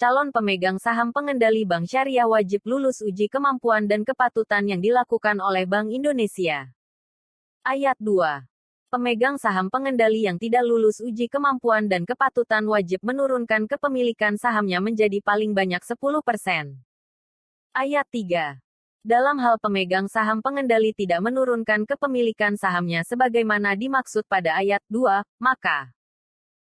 A: calon pemegang saham pengendali bank syariah wajib lulus uji kemampuan dan kepatutan yang dilakukan oleh Bank Indonesia. Ayat 2. Pemegang saham pengendali yang tidak lulus uji kemampuan dan kepatutan wajib menurunkan kepemilikan sahamnya menjadi paling banyak 10%. Ayat 3. Dalam hal pemegang saham pengendali tidak menurunkan kepemilikan sahamnya sebagaimana dimaksud pada ayat 2, maka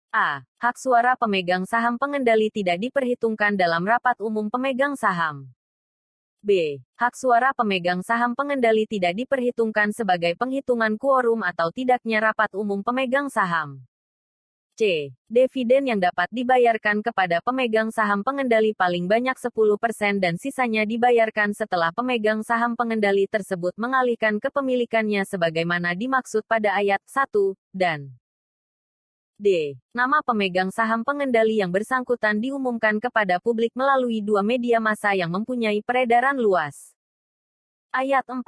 A: A. Hak suara pemegang saham pengendali tidak diperhitungkan dalam rapat umum pemegang saham. B. Hak suara pemegang saham pengendali tidak diperhitungkan sebagai penghitungan kuorum atau tidaknya rapat umum pemegang saham. C. Dividen yang dapat dibayarkan kepada pemegang saham pengendali paling banyak 10% dan sisanya dibayarkan setelah pemegang saham pengendali tersebut mengalihkan kepemilikannya sebagaimana dimaksud pada ayat 1, dan D. Nama pemegang saham pengendali yang bersangkutan diumumkan kepada publik melalui 2 media massa yang mempunyai peredaran luas. Ayat 4.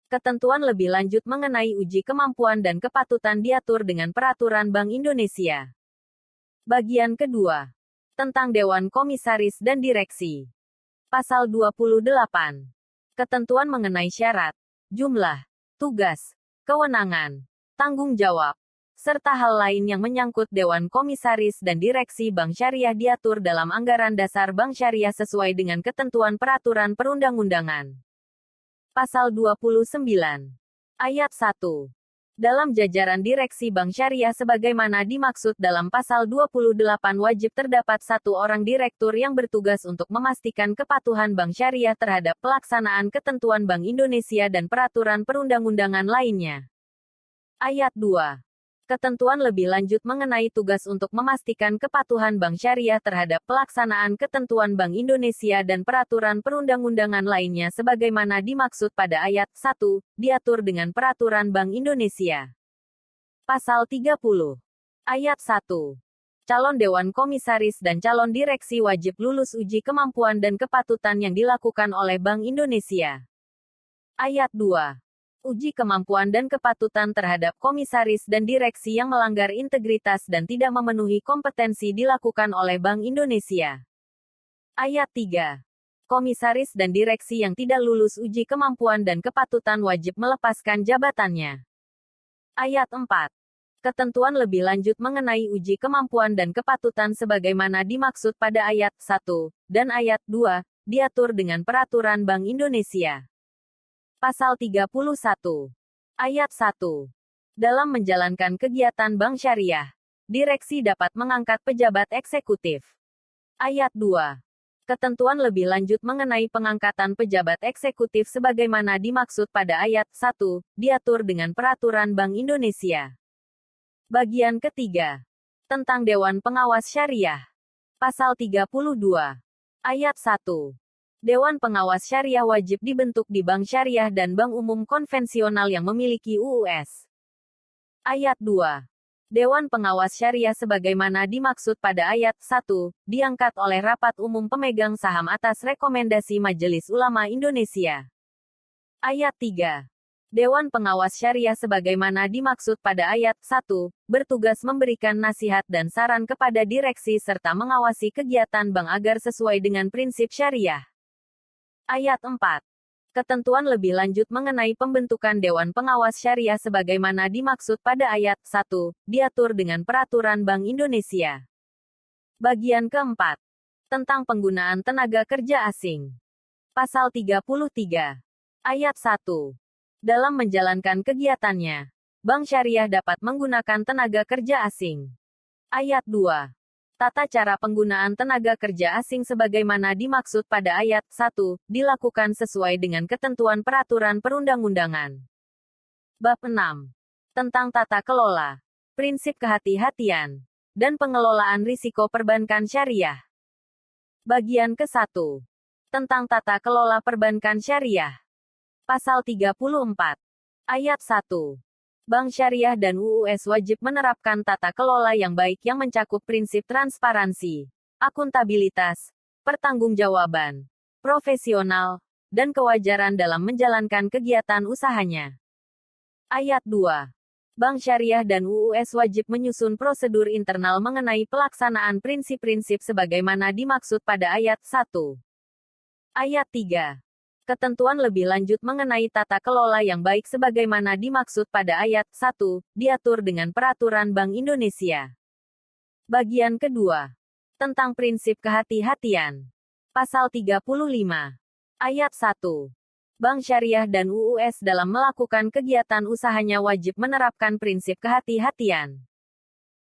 A: Ketentuan lebih lanjut mengenai uji kemampuan dan kepatutan diatur dengan Peraturan Bank Indonesia. Bagian kedua. Tentang Dewan Komisaris dan Direksi. Pasal 28. Ketentuan mengenai syarat, jumlah, tugas, kewenangan, tanggung jawab, serta hal lain yang menyangkut Dewan Komisaris dan Direksi Bank Syariah diatur dalam Anggaran Dasar Bank Syariah sesuai dengan ketentuan peraturan perundang-undangan. Pasal 29. Ayat 1. Dalam jajaran Direksi Bank Syariah sebagaimana dimaksud dalam Pasal 28 wajib terdapat 1 orang direktur yang bertugas untuk memastikan kepatuhan Bank Syariah terhadap pelaksanaan ketentuan Bank Indonesia dan peraturan perundang-undangan lainnya. Ayat 2. Ketentuan lebih lanjut mengenai tugas untuk memastikan kepatuhan Bank Syariah terhadap pelaksanaan ketentuan Bank Indonesia dan peraturan perundang-undangan lainnya sebagaimana dimaksud pada ayat 1, diatur dengan Peraturan Bank Indonesia. Pasal 30. Ayat 1. Calon Dewan Komisaris dan calon direksi wajib lulus uji kemampuan dan kepatutan yang dilakukan oleh Bank Indonesia. Ayat 2. Uji kemampuan dan kepatutan terhadap komisaris dan direksi yang melanggar integritas dan tidak memenuhi kompetensi dilakukan oleh Bank Indonesia. Ayat 3. Komisaris dan direksi yang tidak lulus uji kemampuan dan kepatutan wajib melepaskan jabatannya. Ayat 4. Ketentuan lebih lanjut mengenai uji kemampuan dan kepatutan sebagaimana dimaksud pada ayat 1 dan ayat 2 diatur dengan Peraturan Bank Indonesia. Pasal 31. Ayat 1. Dalam menjalankan kegiatan bank syariah, direksi dapat mengangkat pejabat eksekutif. Ayat 2. Ketentuan lebih lanjut mengenai pengangkatan pejabat eksekutif sebagaimana dimaksud pada ayat 1, diatur dengan Peraturan Bank Indonesia. Bagian ketiga. Tentang Dewan Pengawas Syariah. Pasal 32. Ayat 1. Dewan Pengawas Syariah wajib dibentuk di bank syariah dan bank umum konvensional yang memiliki UUS. Ayat 2. Dewan Pengawas Syariah sebagaimana dimaksud pada ayat 1, diangkat oleh Rapat Umum Pemegang Saham atas rekomendasi Majelis Ulama Indonesia. Ayat 3. Dewan Pengawas Syariah sebagaimana dimaksud pada ayat 1, bertugas memberikan nasihat dan saran kepada direksi serta mengawasi kegiatan bank agar sesuai dengan prinsip syariah. Ayat 4. Ketentuan lebih lanjut mengenai pembentukan Dewan Pengawas Syariah sebagaimana dimaksud pada ayat 1, diatur dengan Peraturan Bank Indonesia. Bagian keempat. Tentang penggunaan tenaga kerja asing. Pasal 33. Ayat 1. Dalam menjalankan kegiatannya, Bank Syariah dapat menggunakan tenaga kerja asing. Ayat 2. Tata cara penggunaan tenaga kerja asing sebagaimana dimaksud pada ayat 1, dilakukan sesuai dengan ketentuan peraturan perundang-undangan. Bab 6. Tentang tata kelola, prinsip kehati-hatian, dan pengelolaan risiko perbankan syariah. Bagian ke-1. Tentang tata kelola perbankan syariah. Pasal 34. Ayat 1. Bank Syariah dan UUS wajib menerapkan tata kelola yang baik yang mencakup prinsip transparansi, akuntabilitas, pertanggungjawaban, profesional, dan kewajaran dalam menjalankan kegiatan usahanya. Ayat 2. Bank syariah dan UUS wajib menyusun prosedur internal mengenai pelaksanaan prinsip-prinsip sebagaimana dimaksud pada ayat 1. Ayat 3. Ketentuan lebih lanjut mengenai tata kelola yang baik sebagaimana dimaksud pada ayat 1, diatur dengan Peraturan Bank Indonesia. Bagian kedua. Tentang prinsip kehati-hatian. Pasal 35. Ayat 1. Bank syariah dan UUS dalam melakukan kegiatan usahanya wajib menerapkan prinsip kehati-hatian.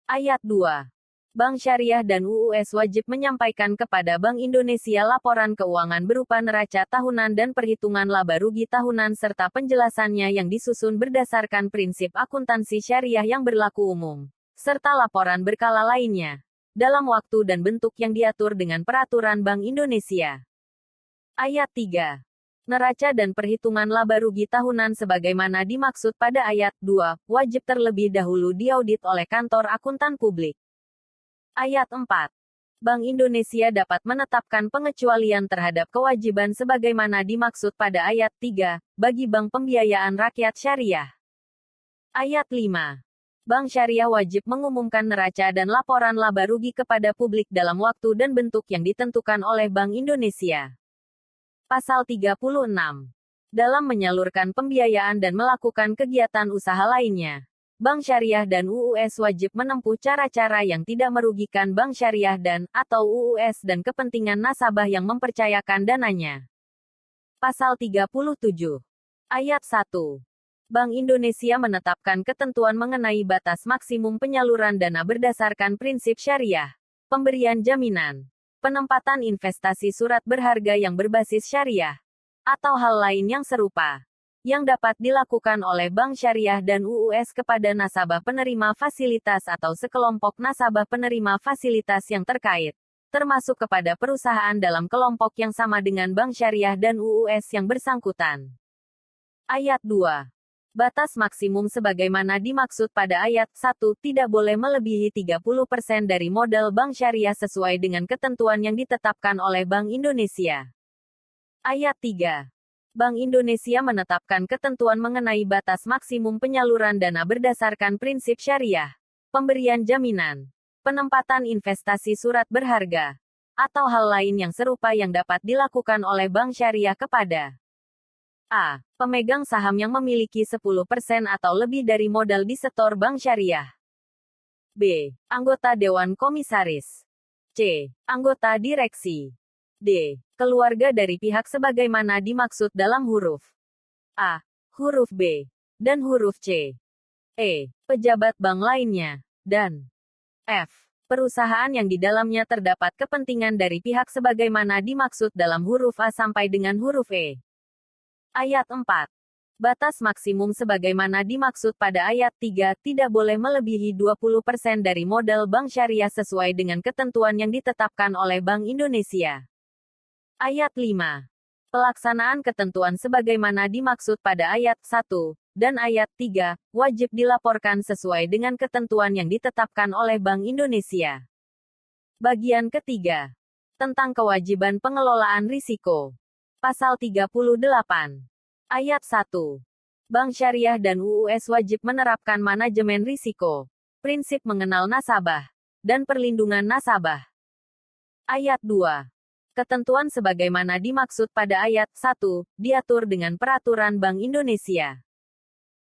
A: Ayat 2. Bank syariah dan UUS wajib menyampaikan kepada Bank Indonesia laporan keuangan berupa neraca tahunan dan perhitungan laba rugi tahunan serta penjelasannya yang disusun berdasarkan prinsip akuntansi syariah yang berlaku umum, serta laporan berkala lainnya, dalam waktu dan bentuk yang diatur dengan Peraturan Bank Indonesia. Ayat 3. Neraca dan perhitungan laba rugi tahunan sebagaimana dimaksud pada ayat 2, wajib terlebih dahulu diaudit oleh kantor akuntan publik. Ayat 4. Bank Indonesia dapat menetapkan pengecualian terhadap kewajiban sebagaimana dimaksud pada ayat 3, bagi bank pembiayaan rakyat syariah. Ayat 5. Bank syariah wajib mengumumkan neraca dan laporan laba rugi kepada publik dalam waktu dan bentuk yang ditentukan oleh Bank Indonesia. Pasal 36. Dalam menyalurkan pembiayaan dan melakukan kegiatan usaha lainnya, Bank Syariah dan UUS wajib menempuh cara-cara yang tidak merugikan Bank Syariah dan, atau UUS dan kepentingan nasabah yang mempercayakan dananya. Pasal 37. Ayat 1. Bank Indonesia menetapkan ketentuan mengenai batas maksimum penyaluran dana berdasarkan prinsip syariah, pemberian jaminan, penempatan investasi surat berharga yang berbasis syariah, atau hal lain yang serupa, yang dapat dilakukan oleh Bank Syariah dan UUS kepada nasabah penerima fasilitas atau sekelompok nasabah penerima fasilitas yang terkait, termasuk kepada perusahaan dalam kelompok yang sama dengan Bank Syariah dan UUS yang bersangkutan. Ayat 2. Batas maksimum sebagaimana dimaksud pada ayat 1 tidak boleh melebihi 30% dari modal bank syariah sesuai dengan ketentuan yang ditetapkan oleh Bank Indonesia. Ayat 3. Bank Indonesia menetapkan ketentuan mengenai batas maksimum penyaluran dana berdasarkan prinsip syariah, pemberian jaminan, penempatan investasi surat berharga, atau hal lain yang serupa yang dapat dilakukan oleh bank syariah kepada A. Pemegang saham yang memiliki 10% atau lebih dari modal di setor bank syariah. B. Anggota Dewan Komisaris. C. Anggota direksi. D. Keluarga dari pihak sebagaimana dimaksud dalam huruf A, huruf B, dan huruf C. E. Pejabat bank lainnya. Dan F. Perusahaan yang di dalamnya terdapat kepentingan dari pihak sebagaimana dimaksud dalam huruf A sampai dengan huruf E. Ayat 4. Batas maksimum sebagaimana dimaksud pada ayat 3 tidak boleh melebihi 20% dari modal bank syariah sesuai dengan ketentuan yang ditetapkan oleh Bank Indonesia. Ayat 5. Pelaksanaan ketentuan sebagaimana dimaksud pada ayat 1 dan ayat 3 wajib dilaporkan sesuai dengan ketentuan yang ditetapkan oleh Bank Indonesia. Bagian ketiga. Tentang kewajiban pengelolaan risiko. Pasal 38. Ayat 1. Bank Syariah dan UUS wajib menerapkan manajemen risiko, prinsip mengenal nasabah, dan perlindungan nasabah. Ayat 2. Ketentuan sebagaimana dimaksud pada ayat 1, diatur dengan Peraturan Bank Indonesia.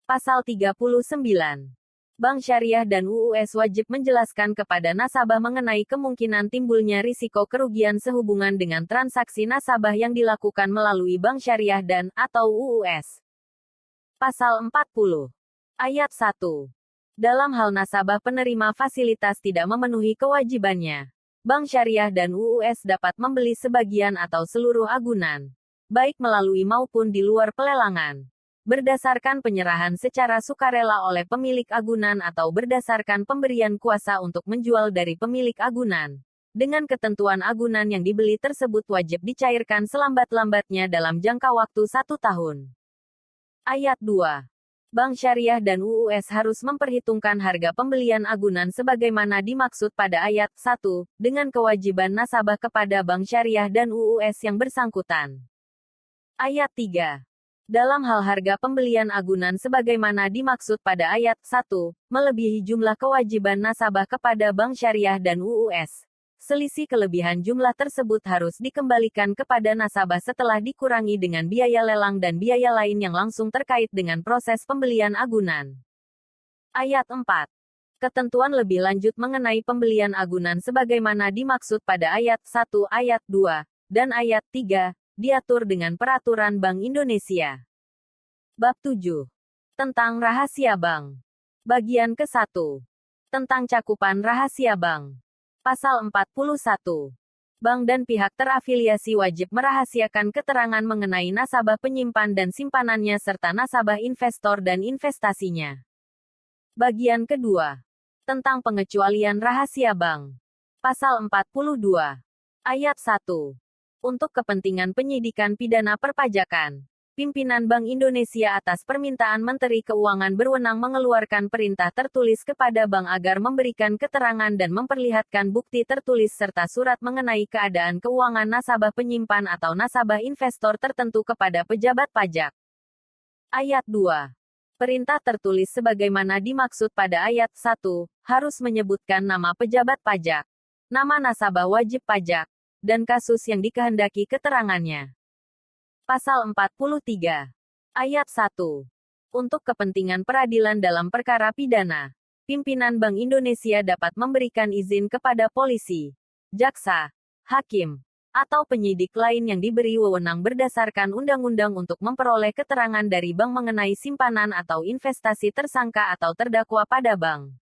A: Pasal 39. Bank Syariah dan UUS wajib menjelaskan kepada nasabah mengenai kemungkinan timbulnya risiko kerugian sehubungan dengan transaksi nasabah yang dilakukan melalui Bank Syariah dan, atau UUS. Pasal 40. Ayat 1. Dalam hal nasabah penerima fasilitas tidak memenuhi kewajibannya, Bank Syariah dan UUS dapat membeli sebagian atau seluruh agunan, baik melalui maupun di luar pelelangan, berdasarkan penyerahan secara sukarela oleh pemilik agunan atau berdasarkan pemberian kuasa untuk menjual dari pemilik agunan, dengan ketentuan agunan yang dibeli tersebut wajib dicairkan selambat-lambatnya dalam jangka waktu 1 tahun. Ayat 2. Bank Syariah dan UUS harus memperhitungkan harga pembelian agunan sebagaimana dimaksud pada ayat 1, dengan kewajiban nasabah kepada Bank Syariah dan UUS yang bersangkutan. Ayat 3. Dalam hal harga pembelian agunan sebagaimana dimaksud pada ayat 1, melebihi jumlah kewajiban nasabah kepada bank syariah dan UUS. Selisih kelebihan jumlah tersebut harus dikembalikan kepada nasabah setelah dikurangi dengan biaya lelang dan biaya lain yang langsung terkait dengan proses pembelian agunan. Ayat 4. Ketentuan lebih lanjut mengenai pembelian agunan sebagaimana dimaksud pada ayat 1, ayat 2, dan ayat 3, diatur dengan Peraturan Bank Indonesia. Bab 7. Tentang rahasia bank. Bagian ke-1. Tentang cakupan rahasia bank. Pasal 41. Bank dan pihak terafiliasi wajib merahasiakan keterangan mengenai nasabah penyimpan dan simpanannya serta nasabah investor dan investasinya. Bagian kedua. Tentang pengecualian rahasia bank. Pasal 42. Ayat 1. Untuk kepentingan penyidikan pidana perpajakan, pimpinan Bank Indonesia atas permintaan Menteri Keuangan berwenang mengeluarkan perintah tertulis kepada bank agar memberikan keterangan dan memperlihatkan bukti tertulis serta surat mengenai keadaan keuangan nasabah penyimpan atau nasabah investor tertentu kepada pejabat pajak. Ayat 2. Perintah tertulis sebagaimana dimaksud pada ayat 1, harus menyebutkan nama pejabat pajak, nama nasabah wajib pajak, dan kasus yang dikehendaki keterangannya. Pasal 43. Ayat 1. Untuk kepentingan peradilan dalam perkara pidana, pimpinan Bank Indonesia dapat memberikan izin kepada polisi, jaksa, hakim, atau penyidik lain yang diberi wewenang berdasarkan undang-undang untuk memperoleh keterangan dari bank mengenai simpanan atau investasi tersangka atau terdakwa pada bank.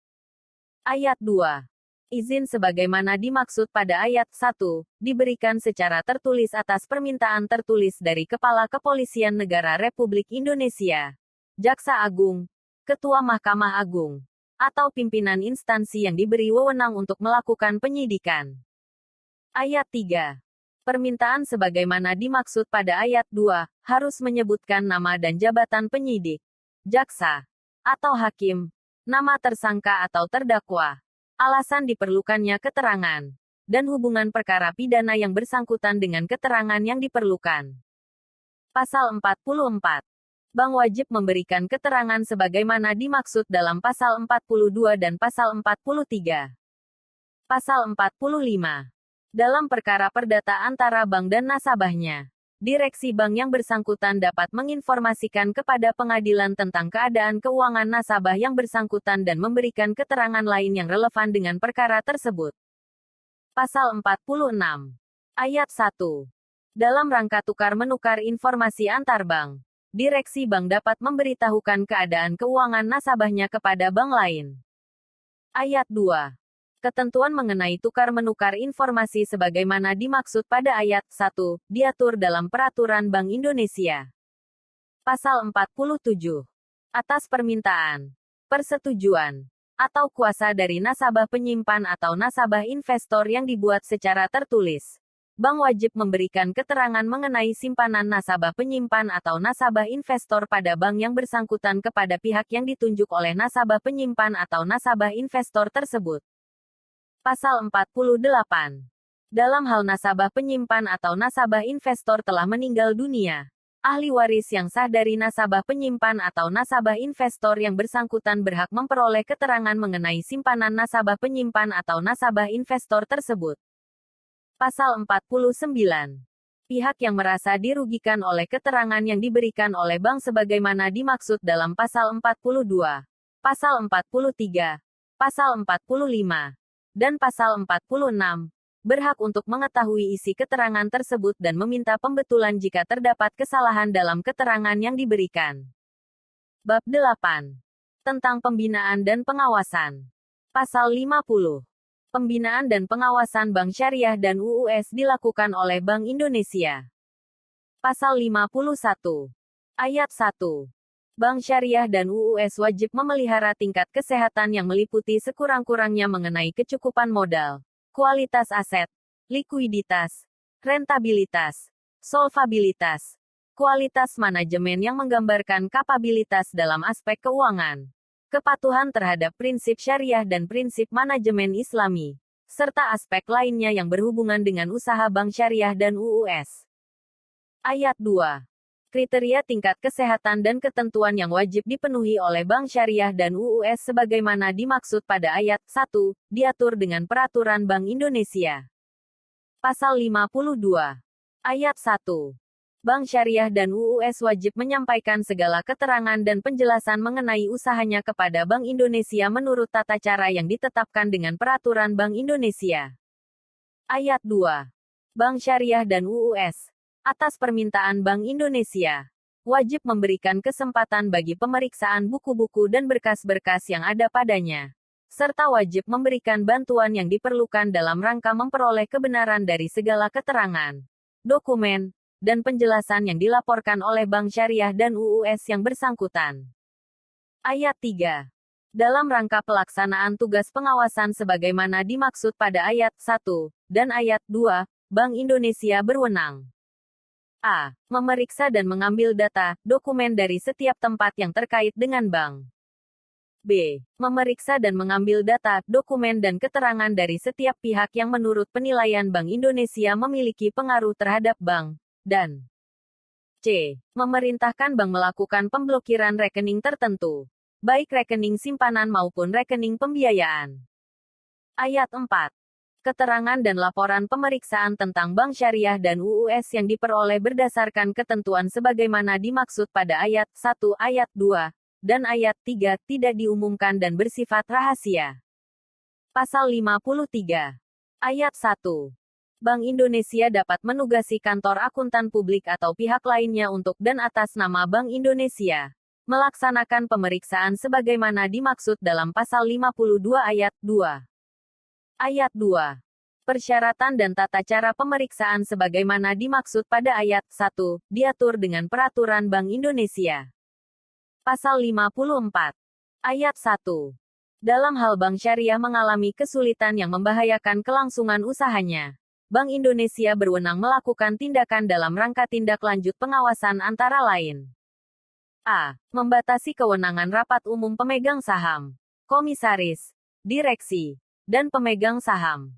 A: Ayat 2. Izin sebagaimana dimaksud pada ayat 1, diberikan secara tertulis atas permintaan tertulis dari Kepala Kepolisian Negara Republik Indonesia, Jaksa Agung, Ketua Mahkamah Agung, atau pimpinan instansi yang diberi wewenang untuk melakukan penyidikan. Ayat 3. Permintaan sebagaimana dimaksud pada ayat 2, harus menyebutkan nama dan jabatan penyidik, jaksa, atau hakim, nama tersangka atau terdakwa, alasan diperlukannya keterangan, dan hubungan perkara pidana yang bersangkutan dengan keterangan yang diperlukan. Pasal 44. Bank wajib memberikan keterangan sebagaimana dimaksud dalam pasal 42 dan pasal 43. Pasal 45. Dalam perkara perdata antara bank dan nasabahnya, direksi bank yang bersangkutan dapat menginformasikan kepada pengadilan tentang keadaan keuangan nasabah yang bersangkutan dan memberikan keterangan lain yang relevan dengan perkara tersebut. Pasal 46. Ayat 1. Dalam rangka tukar-menukar informasi antar bank, direksi bank dapat memberitahukan keadaan keuangan nasabahnya kepada bank lain. Ayat 2. Ketentuan mengenai tukar-menukar informasi sebagaimana dimaksud pada ayat 1, diatur dalam Peraturan Bank Indonesia. Pasal 47. Atas permintaan, persetujuan, atau kuasa dari nasabah penyimpan atau nasabah investor yang dibuat secara tertulis, bank wajib memberikan keterangan mengenai simpanan nasabah penyimpan atau nasabah investor pada bank yang bersangkutan kepada pihak yang ditunjuk oleh nasabah penyimpan atau nasabah investor tersebut. Pasal 48. Dalam hal nasabah penyimpan atau nasabah investor telah meninggal dunia, ahli waris yang sah dari nasabah penyimpan atau nasabah investor yang bersangkutan berhak memperoleh keterangan mengenai simpanan nasabah penyimpan atau nasabah investor tersebut. Pasal 49. Pihak yang merasa dirugikan oleh keterangan yang diberikan oleh bank sebagaimana dimaksud dalam pasal 42, pasal 43, pasal 45, dan pasal 46, berhak untuk mengetahui isi keterangan tersebut dan meminta pembetulan jika terdapat kesalahan dalam keterangan yang diberikan. Bab 8. Tentang pembinaan dan pengawasan. Pasal 50. Pembinaan dan pengawasan Bank Syariah dan UUS dilakukan oleh Bank Indonesia. Pasal 51. Ayat 1. Bank Syariah dan UUS wajib memelihara tingkat kesehatan yang meliputi sekurang-kurangnya mengenai kecukupan modal, kualitas aset, likuiditas, rentabilitas, solvabilitas, kualitas manajemen yang menggambarkan kapabilitas dalam aspek keuangan, kepatuhan terhadap prinsip syariah dan prinsip manajemen Islami, serta aspek lainnya yang berhubungan dengan usaha Bank Syariah dan UUS. Ayat 2. Kriteria tingkat kesehatan dan ketentuan yang wajib dipenuhi oleh bank syariah dan UUS sebagaimana dimaksud pada ayat 1, diatur dengan Peraturan Bank Indonesia. Pasal 52. Ayat 1. Bank syariah dan UUS wajib menyampaikan segala keterangan dan penjelasan mengenai usahanya kepada Bank Indonesia menurut tata cara yang ditetapkan dengan Peraturan Bank Indonesia. Ayat 2. Bank syariah dan UUS, atas permintaan Bank Indonesia, wajib memberikan kesempatan bagi pemeriksaan buku-buku dan berkas-berkas yang ada padanya, serta wajib memberikan bantuan yang diperlukan dalam rangka memperoleh kebenaran dari segala keterangan, dokumen, dan penjelasan yang dilaporkan oleh Bank Syariah dan UUS yang bersangkutan. Ayat 3. Dalam rangka pelaksanaan tugas pengawasan sebagaimana dimaksud pada ayat 1 dan ayat 2, Bank Indonesia berwenang a. Memeriksa dan mengambil data, dokumen dari setiap tempat yang terkait dengan bank. B. Memeriksa dan mengambil data, dokumen dan keterangan dari setiap pihak yang menurut penilaian Bank Indonesia memiliki pengaruh terhadap bank. Dan C. Memerintahkan bank melakukan pemblokiran rekening tertentu, baik rekening simpanan maupun rekening pembiayaan. Ayat 4. Keterangan dan laporan pemeriksaan tentang bank syariah dan UUS yang diperoleh berdasarkan ketentuan sebagaimana dimaksud pada ayat 1, ayat 2, dan ayat 3 tidak diumumkan dan bersifat rahasia. Pasal 53. Ayat 1. Bank Indonesia dapat menugasi kantor akuntan publik atau pihak lainnya untuk dan atas nama Bank Indonesia melaksanakan pemeriksaan sebagaimana dimaksud dalam pasal 52 ayat 2. Ayat 2. Persyaratan dan tata cara pemeriksaan sebagaimana dimaksud pada ayat 1, diatur dengan Peraturan Bank Indonesia. Pasal 54. Ayat 1. Dalam hal bank syariah mengalami kesulitan yang membahayakan kelangsungan usahanya, Bank Indonesia berwenang melakukan tindakan dalam rangka tindak lanjut pengawasan antara lain. A. Membatasi kewenangan rapat umum pemegang saham, komisaris, direksi, dan pemegang saham.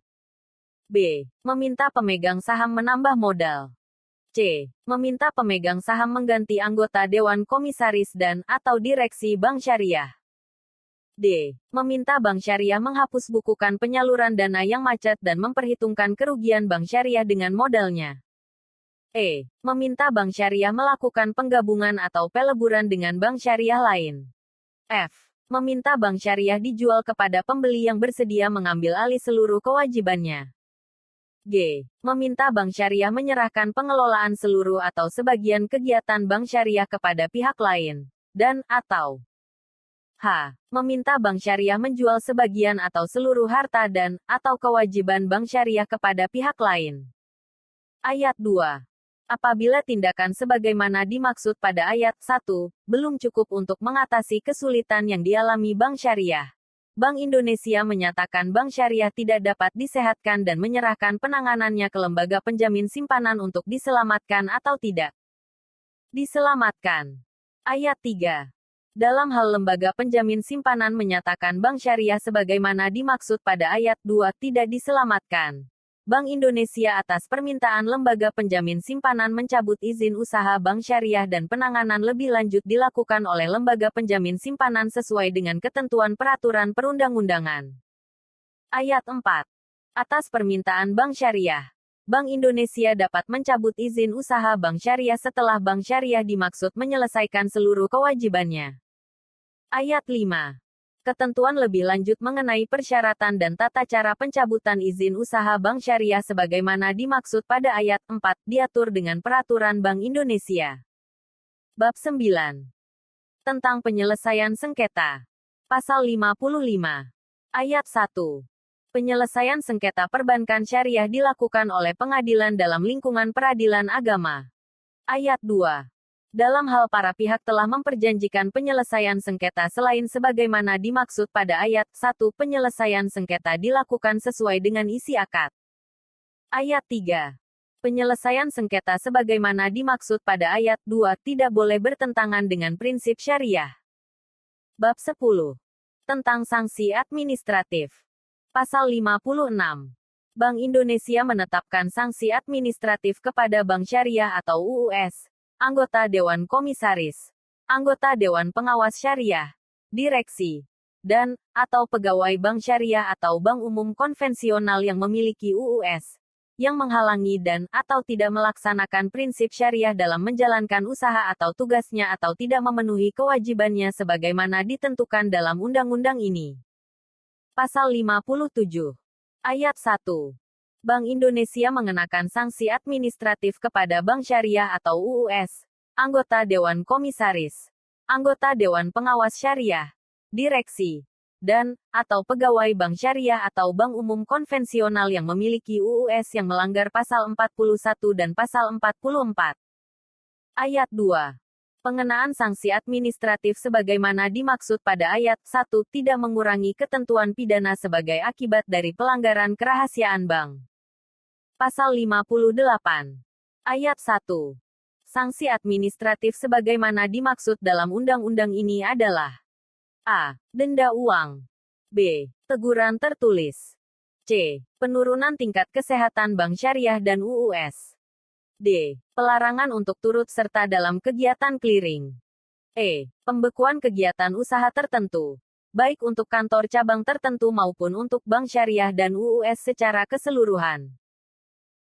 A: B. Meminta pemegang saham menambah modal. C. Meminta pemegang saham mengganti anggota Dewan Komisaris dan/atau Direksi Bank Syariah. D. Meminta Bank Syariah menghapus bukukan penyaluran dana yang macet dan memperhitungkan kerugian Bank Syariah dengan modalnya. E. Meminta Bank Syariah melakukan penggabungan atau peleburan dengan Bank Syariah lain. F. Meminta Bank Syariah dijual kepada pembeli yang bersedia mengambil alih seluruh kewajibannya. G. Meminta Bank Syariah menyerahkan pengelolaan seluruh atau sebagian kegiatan Bank Syariah kepada pihak lain. Dan, atau H. Meminta Bank Syariah menjual sebagian atau seluruh harta dan/atau kewajiban Bank Syariah kepada pihak lain. Ayat 2. Apabila tindakan sebagaimana dimaksud pada ayat 1, belum cukup untuk mengatasi kesulitan yang dialami Bank Syariah, Bank Indonesia menyatakan Bank Syariah tidak dapat disehatkan dan menyerahkan penanganannya ke lembaga penjamin simpanan untuk diselamatkan atau tidak diselamatkan. Ayat 3. Dalam hal lembaga penjamin simpanan menyatakan Bank Syariah sebagaimana dimaksud pada ayat 2 tidak diselamatkan, Bank Indonesia atas permintaan lembaga penjamin simpanan mencabut izin usaha Bank Syariah dan penanganan lebih lanjut dilakukan oleh lembaga penjamin simpanan sesuai dengan ketentuan peraturan perundang-undangan. Ayat 4. Atas permintaan Bank Syariah, Bank Indonesia dapat mencabut izin usaha Bank Syariah setelah Bank Syariah dimaksud menyelesaikan seluruh kewajibannya. Ayat 5. Ketentuan lebih lanjut mengenai persyaratan dan tata cara pencabutan izin usaha Bank Syariah sebagaimana dimaksud pada ayat 4 diatur dengan Peraturan Bank Indonesia. Bab 9. Tentang penyelesaian sengketa. Pasal 55. Ayat 1. Penyelesaian sengketa perbankan syariah dilakukan oleh pengadilan dalam lingkungan peradilan agama. Ayat 2. Dalam hal para pihak telah memperjanjikan penyelesaian sengketa selain sebagaimana dimaksud pada ayat 1, penyelesaian sengketa dilakukan sesuai dengan isi akad. Ayat 3. Penyelesaian sengketa sebagaimana dimaksud pada ayat 2 tidak boleh bertentangan dengan prinsip syariah. Bab 10. Tentang sanksi administratif. Pasal 56. Bank Indonesia menetapkan sanksi administratif kepada Bank Syariah atau UUS anggota Dewan Komisaris, anggota Dewan Pengawas Syariah, direksi, dan, atau pegawai bank syariah atau bank umum konvensional yang memiliki UUS, yang menghalangi dan, atau tidak melaksanakan prinsip syariah dalam menjalankan usaha atau tugasnya atau tidak memenuhi kewajibannya sebagaimana ditentukan dalam undang-undang ini. Pasal 57. Ayat 1. Bank Indonesia mengenakan sanksi administratif kepada bank syariah atau UUS, anggota Dewan Komisaris, anggota Dewan Pengawas Syariah, direksi, dan, atau pegawai bank syariah atau bank umum konvensional yang memiliki UUS yang melanggar pasal 41 dan pasal 44. Ayat 2. Pengenaan sanksi administratif sebagaimana dimaksud pada ayat 1 tidak mengurangi ketentuan pidana sebagai akibat dari pelanggaran kerahasiaan bank. Pasal 58. Ayat 1. Sanksi administratif sebagaimana dimaksud dalam undang-undang ini adalah A. Denda uang. B. Teguran tertulis. C. Penurunan tingkat kesehatan bank syariah dan UUS. D. Pelarangan untuk turut serta dalam kegiatan clearing. E. Pembekuan kegiatan usaha tertentu, baik untuk kantor cabang tertentu maupun untuk bank syariah dan UUS secara keseluruhan.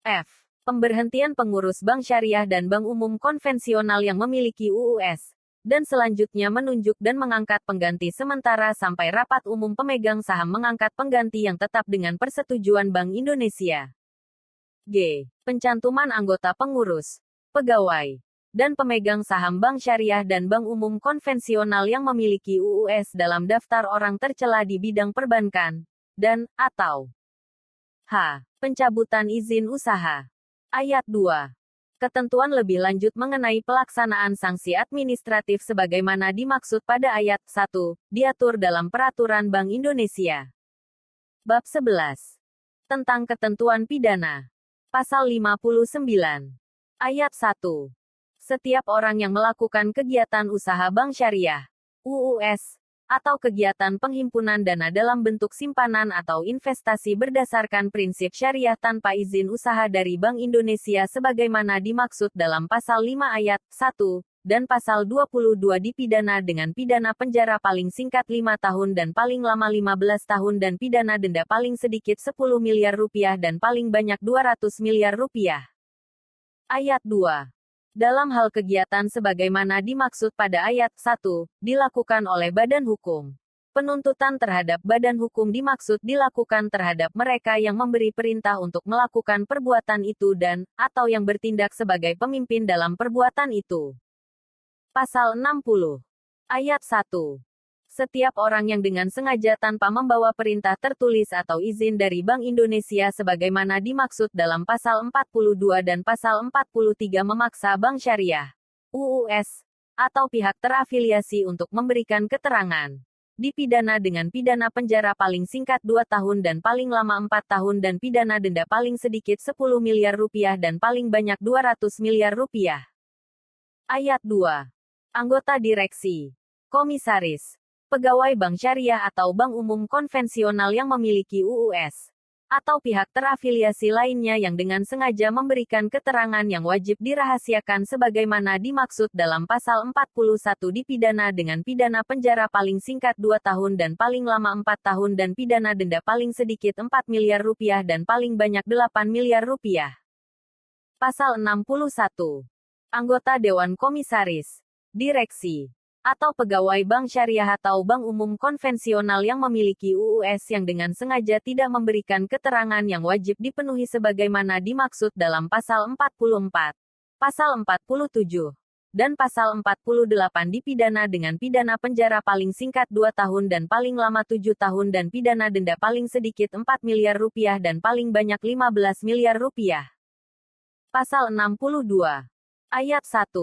A: F. Pemberhentian pengurus bank syariah dan bank umum konvensional yang memiliki UUS, dan selanjutnya menunjuk dan mengangkat pengganti sementara sampai rapat umum pemegang saham mengangkat pengganti yang tetap dengan persetujuan Bank Indonesia. G. Pencantuman anggota pengurus, pegawai, dan pemegang saham bank syariah dan bank umum konvensional yang memiliki UUS dalam daftar orang tercela di bidang perbankan, dan, atau H. Pencabutan izin usaha. Ayat 2. Ketentuan lebih lanjut mengenai pelaksanaan sanksi administratif sebagaimana dimaksud pada ayat 1, diatur dalam Peraturan Bank Indonesia. Bab 11. Tentang ketentuan pidana. Pasal 59. Ayat 1. Setiap orang yang melakukan kegiatan usaha bank syariah, UUS, atau kegiatan penghimpunan dana dalam bentuk simpanan atau investasi berdasarkan prinsip syariah tanpa izin usaha dari Bank Indonesia sebagaimana dimaksud dalam pasal 5 ayat 1, dan pasal 22 dipidana dengan pidana penjara paling singkat 5 tahun dan paling lama 15 tahun dan pidana denda paling sedikit 10 miliar rupiah dan paling banyak 200 miliar rupiah. Ayat 2. Dalam hal kegiatan sebagaimana dimaksud pada ayat 1, dilakukan oleh badan hukum. Penuntutan terhadap badan hukum dimaksud dilakukan terhadap mereka yang memberi perintah untuk melakukan perbuatan itu dan, atau yang bertindak sebagai pemimpin dalam perbuatan itu. Pasal 60. Ayat 1. Setiap orang yang dengan sengaja tanpa membawa perintah tertulis atau izin dari Bank Indonesia sebagaimana dimaksud dalam pasal 42 dan pasal 43 memaksa bank syariah, UUS, atau pihak terafiliasi untuk memberikan keterangan, dipidana dengan pidana penjara paling singkat 2 tahun dan paling lama 4 tahun dan pidana denda paling sedikit 10 miliar rupiah dan paling banyak 200 miliar rupiah. Ayat 2. Anggota direksi, komisaris, pegawai bank syariah atau bank umum konvensional yang memiliki UUS, atau pihak terafiliasi lainnya yang dengan sengaja memberikan keterangan yang wajib dirahasiakan sebagaimana dimaksud dalam pasal 41 dipidana dengan pidana penjara paling singkat 2 tahun dan paling lama 4 tahun dan pidana denda paling sedikit 4 miliar rupiah dan paling banyak 8 miliar rupiah. Pasal 61. Anggota Dewan Komisaris, direksi, atau pegawai bank syariah atau bank umum konvensional yang memiliki UUS yang dengan sengaja tidak memberikan keterangan yang wajib dipenuhi sebagaimana dimaksud dalam pasal 44, pasal 47, dan pasal 48 dipidana dengan pidana penjara paling singkat 2 tahun dan paling lama 7 tahun dan pidana denda paling sedikit 4 miliar rupiah dan paling banyak 15 miliar rupiah. Pasal 62. Ayat 1.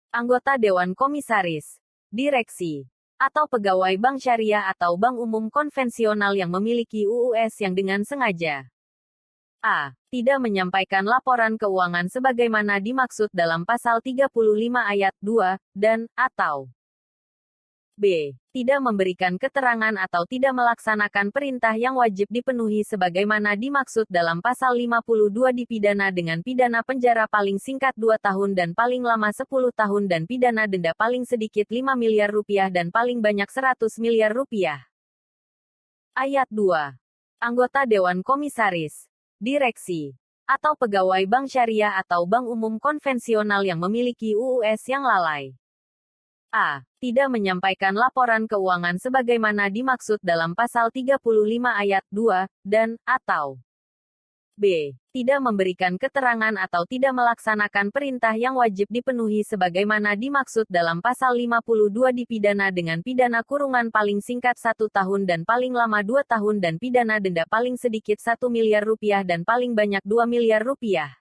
A: Anggota Dewan Komisaris, direksi, atau pegawai bank syariah atau bank umum konvensional yang memiliki UUS yang dengan sengaja A. Tidak menyampaikan laporan keuangan sebagaimana dimaksud dalam pasal 35 ayat 2, dan, atau B. Tidak memberikan keterangan atau tidak melaksanakan perintah yang wajib dipenuhi sebagaimana dimaksud dalam pasal 52 dipidana dengan pidana penjara paling singkat 2 tahun dan paling lama 10 tahun dan pidana denda paling sedikit 5 miliar rupiah dan paling banyak 100 miliar rupiah. Ayat 2. Anggota Dewan Komisaris, Direksi, atau pegawai bank syariah atau bank umum konvensional yang memiliki UUS yang lalai. A. Tidak menyampaikan laporan keuangan sebagaimana dimaksud dalam pasal 35 ayat 2, dan, atau B. Tidak memberikan keterangan atau tidak melaksanakan perintah yang wajib dipenuhi sebagaimana dimaksud dalam pasal 52 dipidana dengan pidana kurungan paling singkat 1 tahun dan paling lama 2 tahun dan pidana denda paling sedikit 1 miliar rupiah dan paling banyak 2 miliar rupiah.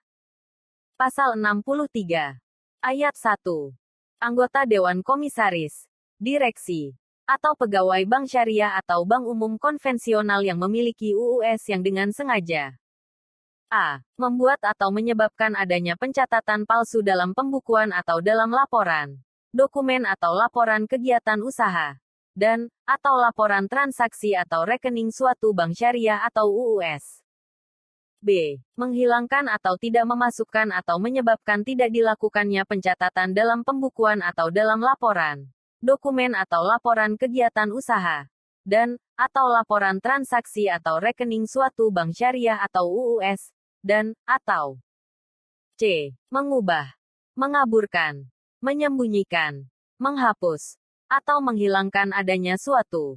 A: Pasal 63. Ayat 1. Anggota Dewan Komisaris, Direksi, atau pegawai bank syariah atau bank umum konvensional yang memiliki UUS yang dengan sengaja A. Membuat atau menyebabkan adanya pencatatan palsu dalam pembukuan atau dalam laporan, dokumen atau laporan kegiatan usaha, dan, atau laporan transaksi atau rekening suatu bank syariah atau UUS. B. Menghilangkan atau tidak memasukkan atau menyebabkan tidak dilakukannya pencatatan dalam pembukuan atau dalam laporan, dokumen atau laporan kegiatan usaha, dan, atau laporan transaksi atau rekening suatu bank syariah atau UUS, dan, atau C. Mengubah, mengaburkan, menyembunyikan, menghapus, atau menghilangkan adanya suatu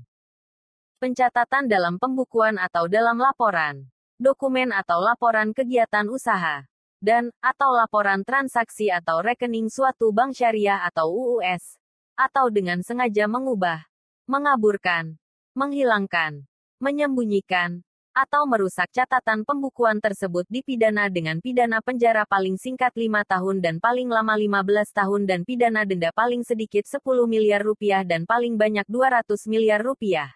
A: pencatatan dalam pembukuan atau dalam laporan, dokumen atau laporan kegiatan usaha, dan, atau laporan transaksi atau rekening suatu bank syariah atau UUS, atau dengan sengaja mengubah, mengaburkan, menghilangkan, menyembunyikan, atau merusak catatan pembukuan tersebut dipidana dengan pidana penjara paling singkat 5 tahun dan paling lama 15 tahun dan pidana denda paling sedikit 10 miliar rupiah dan paling banyak 200 miliar rupiah.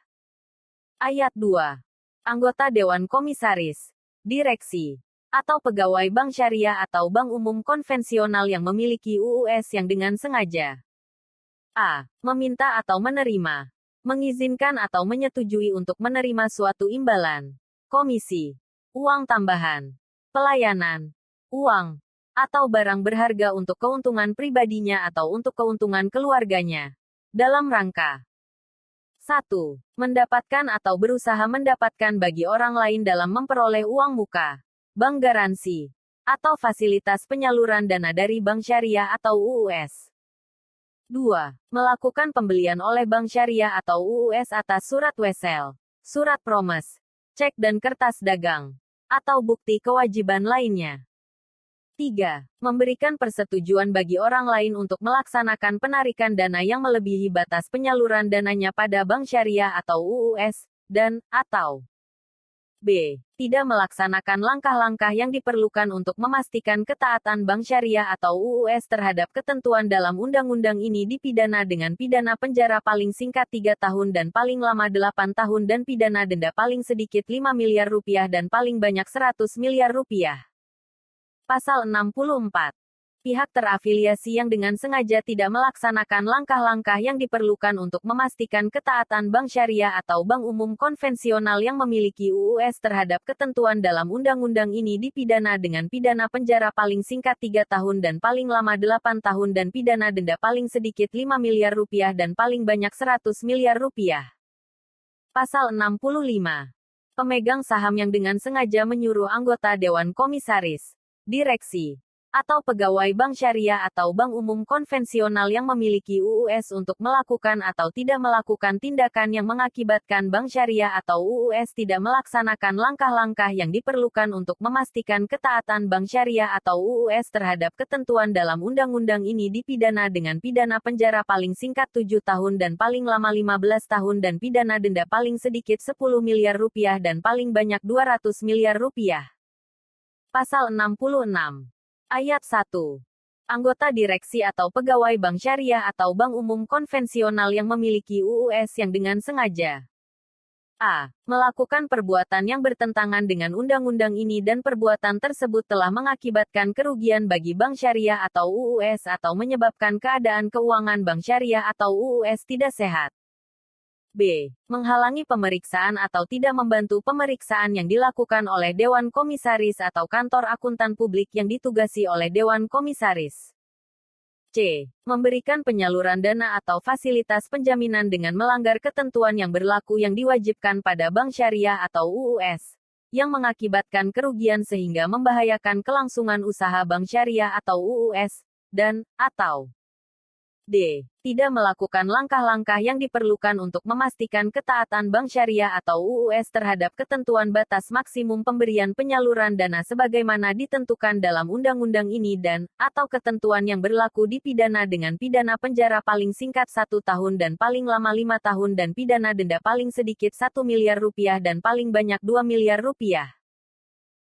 A: Ayat 2. Anggota Dewan Komisaris, Direksi, atau pegawai bank syariah atau bank umum konvensional yang memiliki UUS yang dengan sengaja A. Meminta atau menerima, mengizinkan atau menyetujui untuk menerima suatu imbalan, komisi, uang tambahan, pelayanan, uang, atau barang berharga untuk keuntungan pribadinya atau untuk keuntungan keluarganya, dalam rangka 1. Mendapatkan atau berusaha mendapatkan bagi orang lain dalam memperoleh uang muka, bank garansi, atau fasilitas penyaluran dana dari bank syariah atau UUS. 2. Melakukan pembelian oleh bank syariah atau UUS atas surat wesel, surat promes, cek dan kertas dagang, atau bukti kewajiban lainnya. 3. Memberikan persetujuan bagi orang lain untuk melaksanakan penarikan dana yang melebihi batas penyaluran dananya pada bank syariah atau UUS, dan, atau B. Tidak melaksanakan langkah-langkah yang diperlukan untuk memastikan ketaatan bank syariah atau UUS terhadap ketentuan dalam undang-undang ini dipidana dengan pidana penjara paling singkat 3 tahun dan paling lama 8 tahun dan pidana denda paling sedikit 5 miliar rupiah dan paling banyak 100 miliar rupiah. Pasal 64. Pihak terafiliasi yang dengan sengaja tidak melaksanakan langkah-langkah yang diperlukan untuk memastikan ketaatan bank syariah atau bank umum konvensional yang memiliki UUS terhadap ketentuan dalam undang-undang ini dipidana dengan pidana penjara paling singkat 3 tahun dan paling lama 8 tahun dan pidana denda paling sedikit 5 miliar rupiah dan paling banyak 100 miliar rupiah. Pasal 65. Pemegang saham yang dengan sengaja menyuruh anggota Dewan Komisaris, Direksi, atau pegawai bank syariah atau bank umum konvensional yang memiliki UUS untuk melakukan atau tidak melakukan tindakan yang mengakibatkan bank syariah atau UUS tidak melaksanakan langkah-langkah yang diperlukan untuk memastikan ketaatan bank syariah atau UUS terhadap ketentuan dalam undang-undang ini dipidana dengan pidana penjara paling singkat 7 tahun dan paling lama 15 tahun dan pidana denda paling sedikit 10 miliar rupiah dan paling banyak 200 miliar rupiah. Pasal 66. Ayat 1. Anggota direksi atau pegawai bank syariah atau bank umum konvensional yang memiliki UUS yang dengan sengaja A. Melakukan perbuatan yang bertentangan dengan undang-undang ini dan perbuatan tersebut telah mengakibatkan kerugian bagi bank syariah atau UUS atau menyebabkan keadaan keuangan bank syariah atau UUS tidak sehat. B. Menghalangi pemeriksaan atau tidak membantu pemeriksaan yang dilakukan oleh Dewan Komisaris atau Kantor Akuntan Publik yang ditugasi oleh Dewan Komisaris. C. Memberikan penyaluran dana atau fasilitas penjaminan dengan melanggar ketentuan yang berlaku yang diwajibkan pada bank syariah atau UUS, yang mengakibatkan kerugian sehingga membahayakan kelangsungan usaha bank syariah atau UUS, dan, atau D. Tidak melakukan langkah-langkah yang diperlukan untuk memastikan ketaatan bank syariah atau UUS terhadap ketentuan batas maksimum pemberian penyaluran dana sebagaimana ditentukan dalam undang-undang ini dan, atau ketentuan yang berlaku dipidana dengan pidana penjara paling singkat 1 tahun dan paling lama 5 tahun dan pidana denda paling sedikit 1 miliar rupiah dan paling banyak 2 miliar rupiah.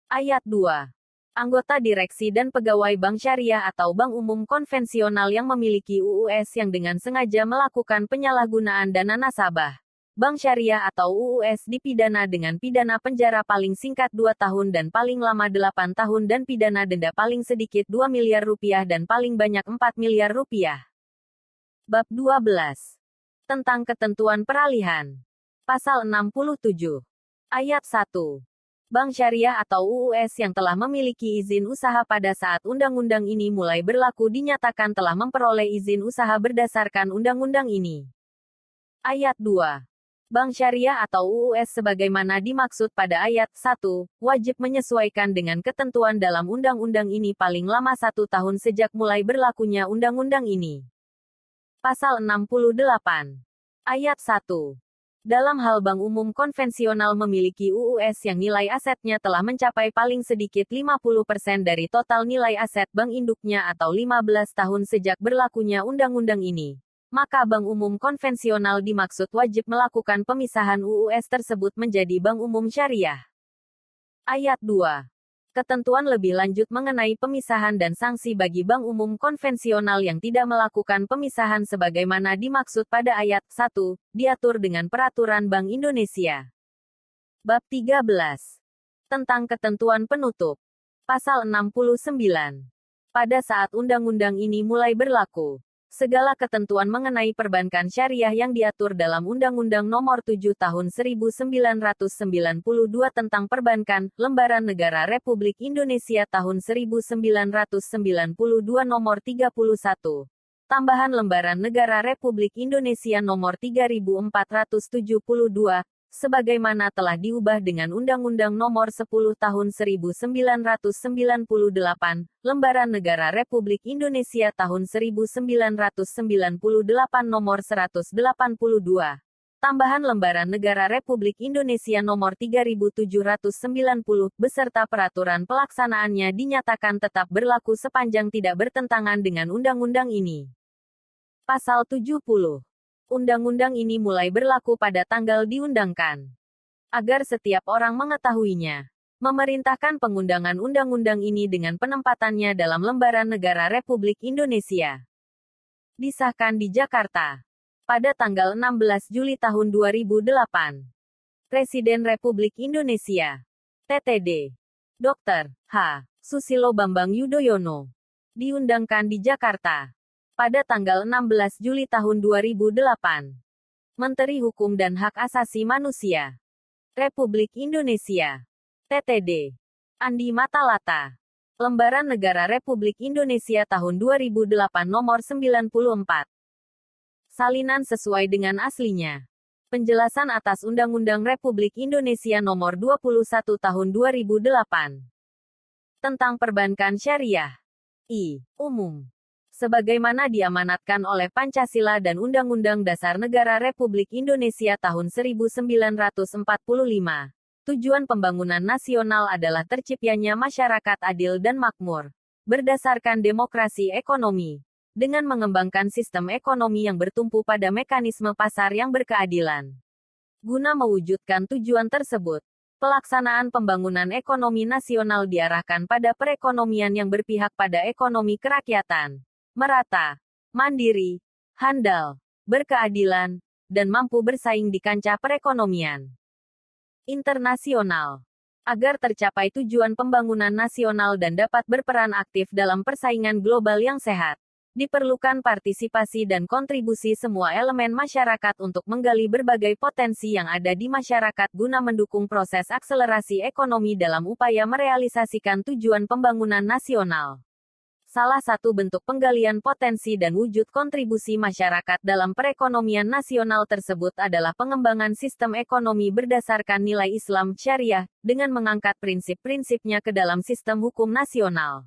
A: Ayat 2. Anggota direksi dan pegawai bank syariah atau bank umum konvensional yang memiliki UUS yang dengan sengaja melakukan penyalahgunaan dana nasabah bank syariah atau UUS dipidana dengan pidana penjara paling singkat 2 tahun dan paling lama 8 tahun dan pidana denda paling sedikit 2 miliar rupiah dan paling banyak 4 miliar rupiah. Bab 12. Tentang ketentuan peralihan. Pasal 67. Ayat 1. Bank syariah atau UUS yang telah memiliki izin usaha pada saat undang-undang ini mulai berlaku dinyatakan telah memperoleh izin usaha berdasarkan undang-undang ini. Ayat 2. Bank syariah atau UUS sebagaimana dimaksud pada ayat 1, wajib menyesuaikan dengan ketentuan dalam undang-undang ini paling lama 1 tahun sejak mulai berlakunya undang-undang ini. Pasal 68. Ayat 1. Dalam hal bank umum konvensional memiliki UUS yang nilai asetnya telah mencapai paling sedikit 50% dari total nilai aset bank induknya atau 15 tahun sejak berlakunya undang-undang ini, maka bank umum konvensional dimaksud wajib melakukan pemisahan UUS tersebut menjadi bank umum syariah. Ayat 2. Ketentuan lebih lanjut mengenai pemisahan dan sanksi bagi bank umum konvensional yang tidak melakukan pemisahan sebagaimana dimaksud pada ayat 1, diatur dengan Peraturan Bank Indonesia. Bab 13. Tentang ketentuan penutup. Pasal 69. Pada saat undang-undang ini mulai berlaku, segala ketentuan mengenai perbankan syariah yang diatur dalam Undang-Undang Nomor 7 Tahun 1992 tentang Perbankan, Lembaran Negara Republik Indonesia Tahun 1992 Nomor 31, Tambahan Lembaran Negara Republik Indonesia Nomor 3472, sebagaimana telah diubah dengan Undang-Undang Nomor 10 Tahun 1998, Lembaran Negara Republik Indonesia Tahun 1998 Nomor 182, Tambahan Lembaran Negara Republik Indonesia Nomor 3790, beserta peraturan pelaksanaannya dinyatakan tetap berlaku sepanjang tidak bertentangan dengan undang-undang ini. Pasal 70. Undang-undang ini mulai berlaku pada tanggal diundangkan. Agar setiap orang mengetahuinya, memerintahkan pengundangan undang-undang ini dengan penempatannya dalam Lembaran Negara Republik Indonesia. Disahkan di Jakarta pada tanggal 16 Juli tahun 2008. Presiden Republik Indonesia, TTD, Dr. H. Susilo Bambang Yudhoyono, diundangkan di Jakarta pada tanggal 16 Juli tahun 2008. Menteri Hukum dan Hak Asasi Manusia Republik Indonesia, TTD, Andi Matalata. Lembaran Negara Republik Indonesia tahun 2008 Nomor 94. Salinan sesuai dengan aslinya. Penjelasan atas Undang-Undang Republik Indonesia Nomor 21 Tahun 2008 tentang Perbankan Syariah. Umum. Sebagaimana diamanatkan oleh Pancasila dan Undang-Undang Dasar Negara Republik Indonesia tahun 1945. Tujuan pembangunan nasional adalah terciptanya masyarakat adil dan makmur, berdasarkan demokrasi ekonomi, dengan mengembangkan sistem ekonomi yang bertumpu pada mekanisme pasar yang berkeadilan. Guna mewujudkan tujuan tersebut, pelaksanaan pembangunan ekonomi nasional diarahkan pada perekonomian yang berpihak pada ekonomi kerakyatan, merata, mandiri, handal, berkeadilan, dan mampu bersaing di kancah perekonomian. internasional. Agar tercapai tujuan pembangunan nasional dan dapat berperan aktif dalam persaingan global yang sehat, diperlukan partisipasi dan kontribusi semua elemen masyarakat untuk menggali berbagai potensi yang ada di masyarakat guna mendukung proses akselerasi ekonomi dalam upaya merealisasikan tujuan pembangunan nasional. Salah satu bentuk penggalian potensi dan wujud kontribusi masyarakat dalam perekonomian nasional tersebut adalah pengembangan sistem ekonomi berdasarkan nilai Islam Syariah, dengan mengangkat prinsip-prinsipnya ke dalam sistem hukum nasional.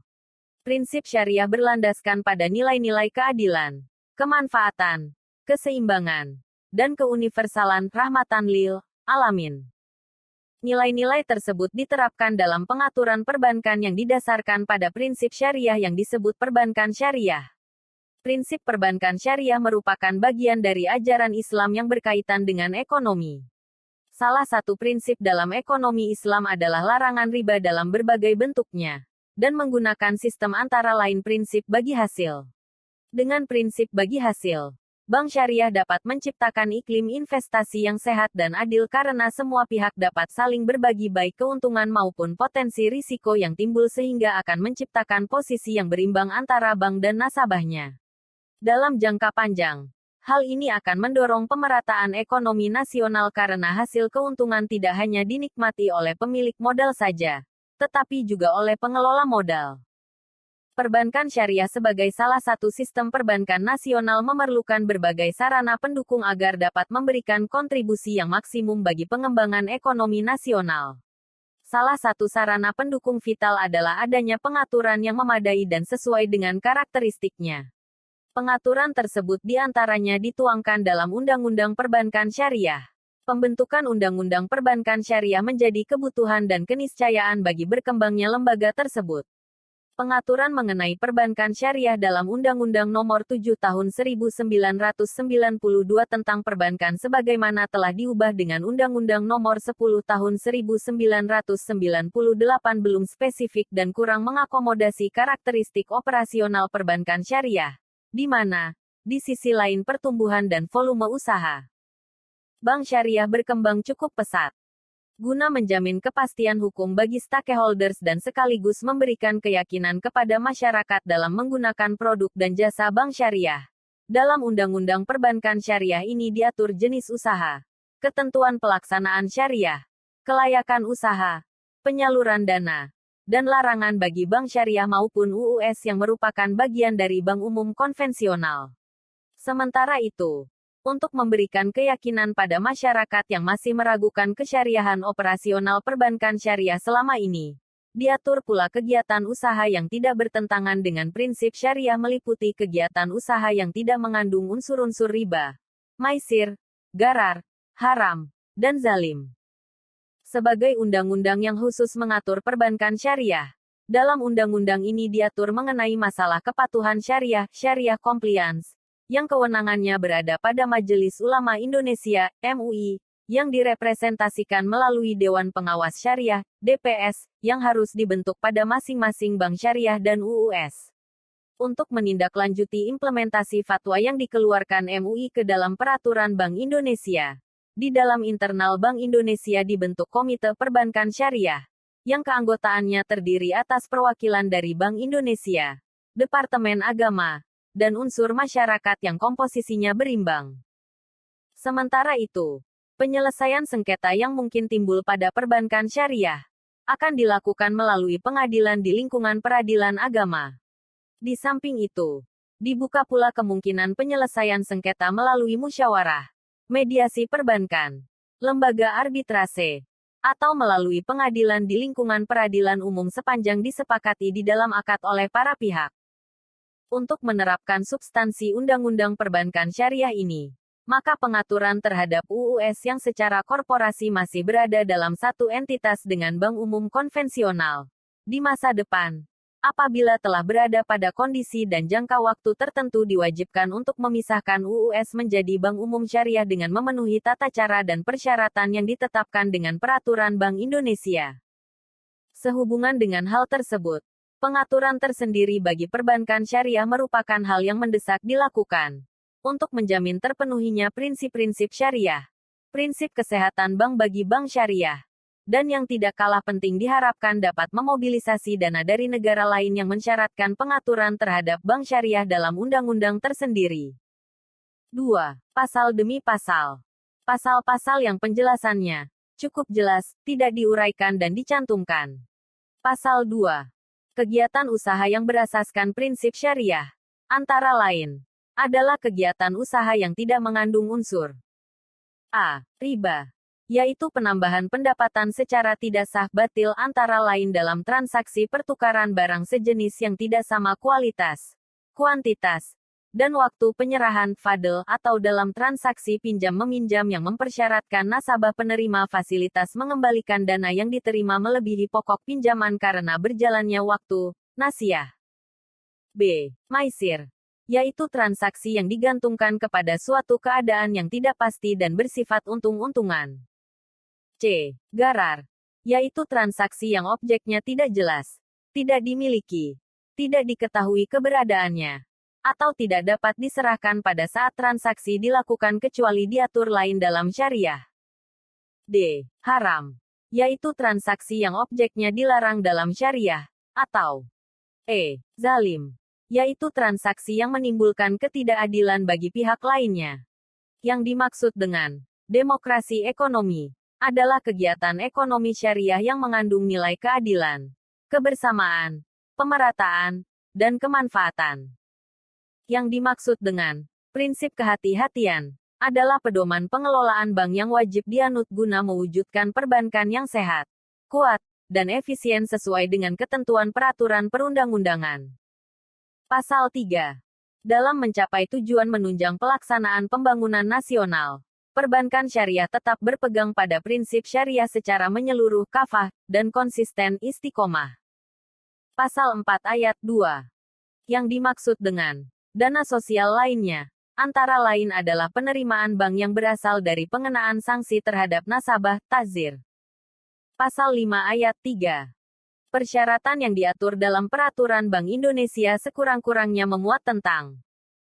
A: Prinsip Syariah berlandaskan pada nilai-nilai keadilan, kemanfaatan, keseimbangan, dan keuniversalan rahmatan lil alamin. Nilai-nilai tersebut diterapkan dalam pengaturan perbankan yang didasarkan pada prinsip syariah yang disebut perbankan syariah. Prinsip perbankan syariah merupakan bagian dari ajaran Islam yang berkaitan dengan ekonomi. Salah satu prinsip dalam ekonomi Islam adalah larangan riba dalam berbagai bentuknya, dan menggunakan sistem antara lain prinsip bagi hasil. Dengan prinsip bagi hasil, Bank Syariah dapat menciptakan iklim investasi yang sehat dan adil karena semua pihak dapat saling berbagi baik keuntungan maupun potensi risiko yang timbul sehingga akan menciptakan posisi yang berimbang antara bank dan nasabahnya. Dalam jangka panjang, hal ini akan mendorong pemerataan ekonomi nasional karena hasil keuntungan tidak hanya dinikmati oleh pemilik modal saja, tetapi juga oleh pengelola modal. Perbankan syariah sebagai salah satu sistem perbankan nasional memerlukan berbagai sarana pendukung agar dapat memberikan kontribusi yang maksimum bagi pengembangan ekonomi nasional. Salah satu sarana pendukung vital adalah adanya pengaturan yang memadai dan sesuai dengan karakteristiknya. Pengaturan tersebut diantaranya dituangkan dalam Undang-Undang Perbankan Syariah. Pembentukan Undang-Undang Perbankan Syariah menjadi kebutuhan dan keniscayaan bagi berkembangnya lembaga tersebut. Pengaturan mengenai perbankan syariah dalam Undang-Undang Nomor 7 Tahun 1992 tentang perbankan sebagaimana telah diubah dengan Undang-Undang Nomor 10 Tahun 1998 belum spesifik dan kurang mengakomodasi karakteristik operasional perbankan syariah, di mana, di sisi lain pertumbuhan dan volume usaha bank syariah berkembang cukup pesat. Guna menjamin kepastian hukum bagi stakeholders dan sekaligus memberikan keyakinan kepada masyarakat dalam menggunakan produk dan jasa bank syariah. Dalam Undang-Undang Perbankan Syariah ini diatur jenis usaha, ketentuan pelaksanaan syariah, kelayakan usaha, penyaluran dana, dan larangan bagi bank syariah maupun UUS yang merupakan bagian dari bank umum konvensional. Sementara itu, untuk memberikan keyakinan pada masyarakat yang masih meragukan kesyariahan operasional perbankan syariah selama ini, diatur pula kegiatan usaha yang tidak bertentangan dengan prinsip syariah meliputi kegiatan usaha yang tidak mengandung unsur-unsur riba, maisir, gharar, haram, dan zalim. Sebagai undang-undang yang khusus mengatur perbankan syariah, dalam undang-undang ini diatur mengenai masalah kepatuhan syariah, syariah compliance, yang kewenangannya berada pada Majelis Ulama Indonesia, MUI, yang direpresentasikan melalui Dewan Pengawas Syariah, DPS, yang harus dibentuk pada masing-masing bank syariah dan UUS. Untuk menindaklanjuti implementasi fatwa yang dikeluarkan MUI ke dalam peraturan Bank Indonesia, di dalam internal Bank Indonesia dibentuk Komite Perbankan Syariah, yang keanggotaannya terdiri atas perwakilan dari Bank Indonesia, Departemen Agama, dan unsur masyarakat yang komposisinya berimbang. Sementara itu, penyelesaian sengketa yang mungkin timbul pada perbankan syariah akan dilakukan melalui pengadilan di lingkungan peradilan agama. Di samping itu, dibuka pula kemungkinan penyelesaian sengketa melalui musyawarah, mediasi perbankan, lembaga arbitrase, atau melalui pengadilan di lingkungan peradilan umum sepanjang disepakati di dalam akad oleh para pihak. Untuk menerapkan substansi Undang-Undang Perbankan Syariah ini, maka pengaturan terhadap UUS yang secara korporasi masih berada dalam satu entitas dengan bank umum konvensional, di masa depan, apabila telah berada pada kondisi dan jangka waktu tertentu diwajibkan untuk memisahkan UUS menjadi bank umum syariah dengan memenuhi tata cara dan persyaratan yang ditetapkan dengan Peraturan Bank Indonesia. Sehubungan dengan hal tersebut, pengaturan tersendiri bagi perbankan syariah merupakan hal yang mendesak dilakukan untuk menjamin terpenuhinya prinsip-prinsip syariah, prinsip kesehatan bank bagi bank syariah, dan yang tidak kalah penting diharapkan dapat memobilisasi dana dari negara lain yang mensyaratkan pengaturan terhadap bank syariah dalam undang-undang tersendiri. 2. Pasal demi pasal. Pasal-pasal yang penjelasannya cukup jelas, tidak diuraikan dan dicantumkan. Pasal 2. Kegiatan usaha yang berasaskan prinsip syariah, antara lain, adalah kegiatan usaha yang tidak mengandung unsur a. Riba, yaitu penambahan pendapatan secara tidak sah batil antara lain dalam transaksi pertukaran barang sejenis yang tidak sama kualitas, kuantitas, dan waktu penyerahan fadl atau dalam transaksi pinjam-meminjam yang mempersyaratkan nasabah penerima fasilitas mengembalikan dana yang diterima melebihi pokok pinjaman karena berjalannya waktu, nasiyah. B. Maisir, yaitu transaksi yang digantungkan kepada suatu keadaan yang tidak pasti dan bersifat untung-untungan. C. Gharar, yaitu transaksi yang objeknya tidak jelas, tidak dimiliki, tidak diketahui keberadaannya, atau tidak dapat diserahkan pada saat transaksi dilakukan kecuali diatur lain dalam syariah. D. Haram, yaitu transaksi yang objeknya dilarang dalam syariah, atau E. Zalim, yaitu transaksi yang menimbulkan ketidakadilan bagi pihak lainnya. Yang dimaksud dengan demokrasi ekonomi adalah kegiatan ekonomi syariah yang mengandung nilai keadilan, kebersamaan, pemerataan, dan kemanfaatan. Yang dimaksud dengan prinsip kehati-hatian adalah pedoman pengelolaan bank yang wajib dianut guna mewujudkan perbankan yang sehat, kuat, dan efisien sesuai dengan ketentuan peraturan perundang-undangan. Pasal 3. Dalam mencapai tujuan menunjang pelaksanaan pembangunan nasional, perbankan syariah tetap berpegang pada prinsip syariah secara menyeluruh kafah dan konsisten istiqomah. Pasal 4 ayat 2. Yang dimaksud dengan dana sosial lainnya, antara lain adalah penerimaan bank yang berasal dari pengenaan sanksi terhadap nasabah, ta'zir. Pasal 5 ayat 3. Persyaratan yang diatur dalam Peraturan Bank Indonesia sekurang-kurangnya memuat tentang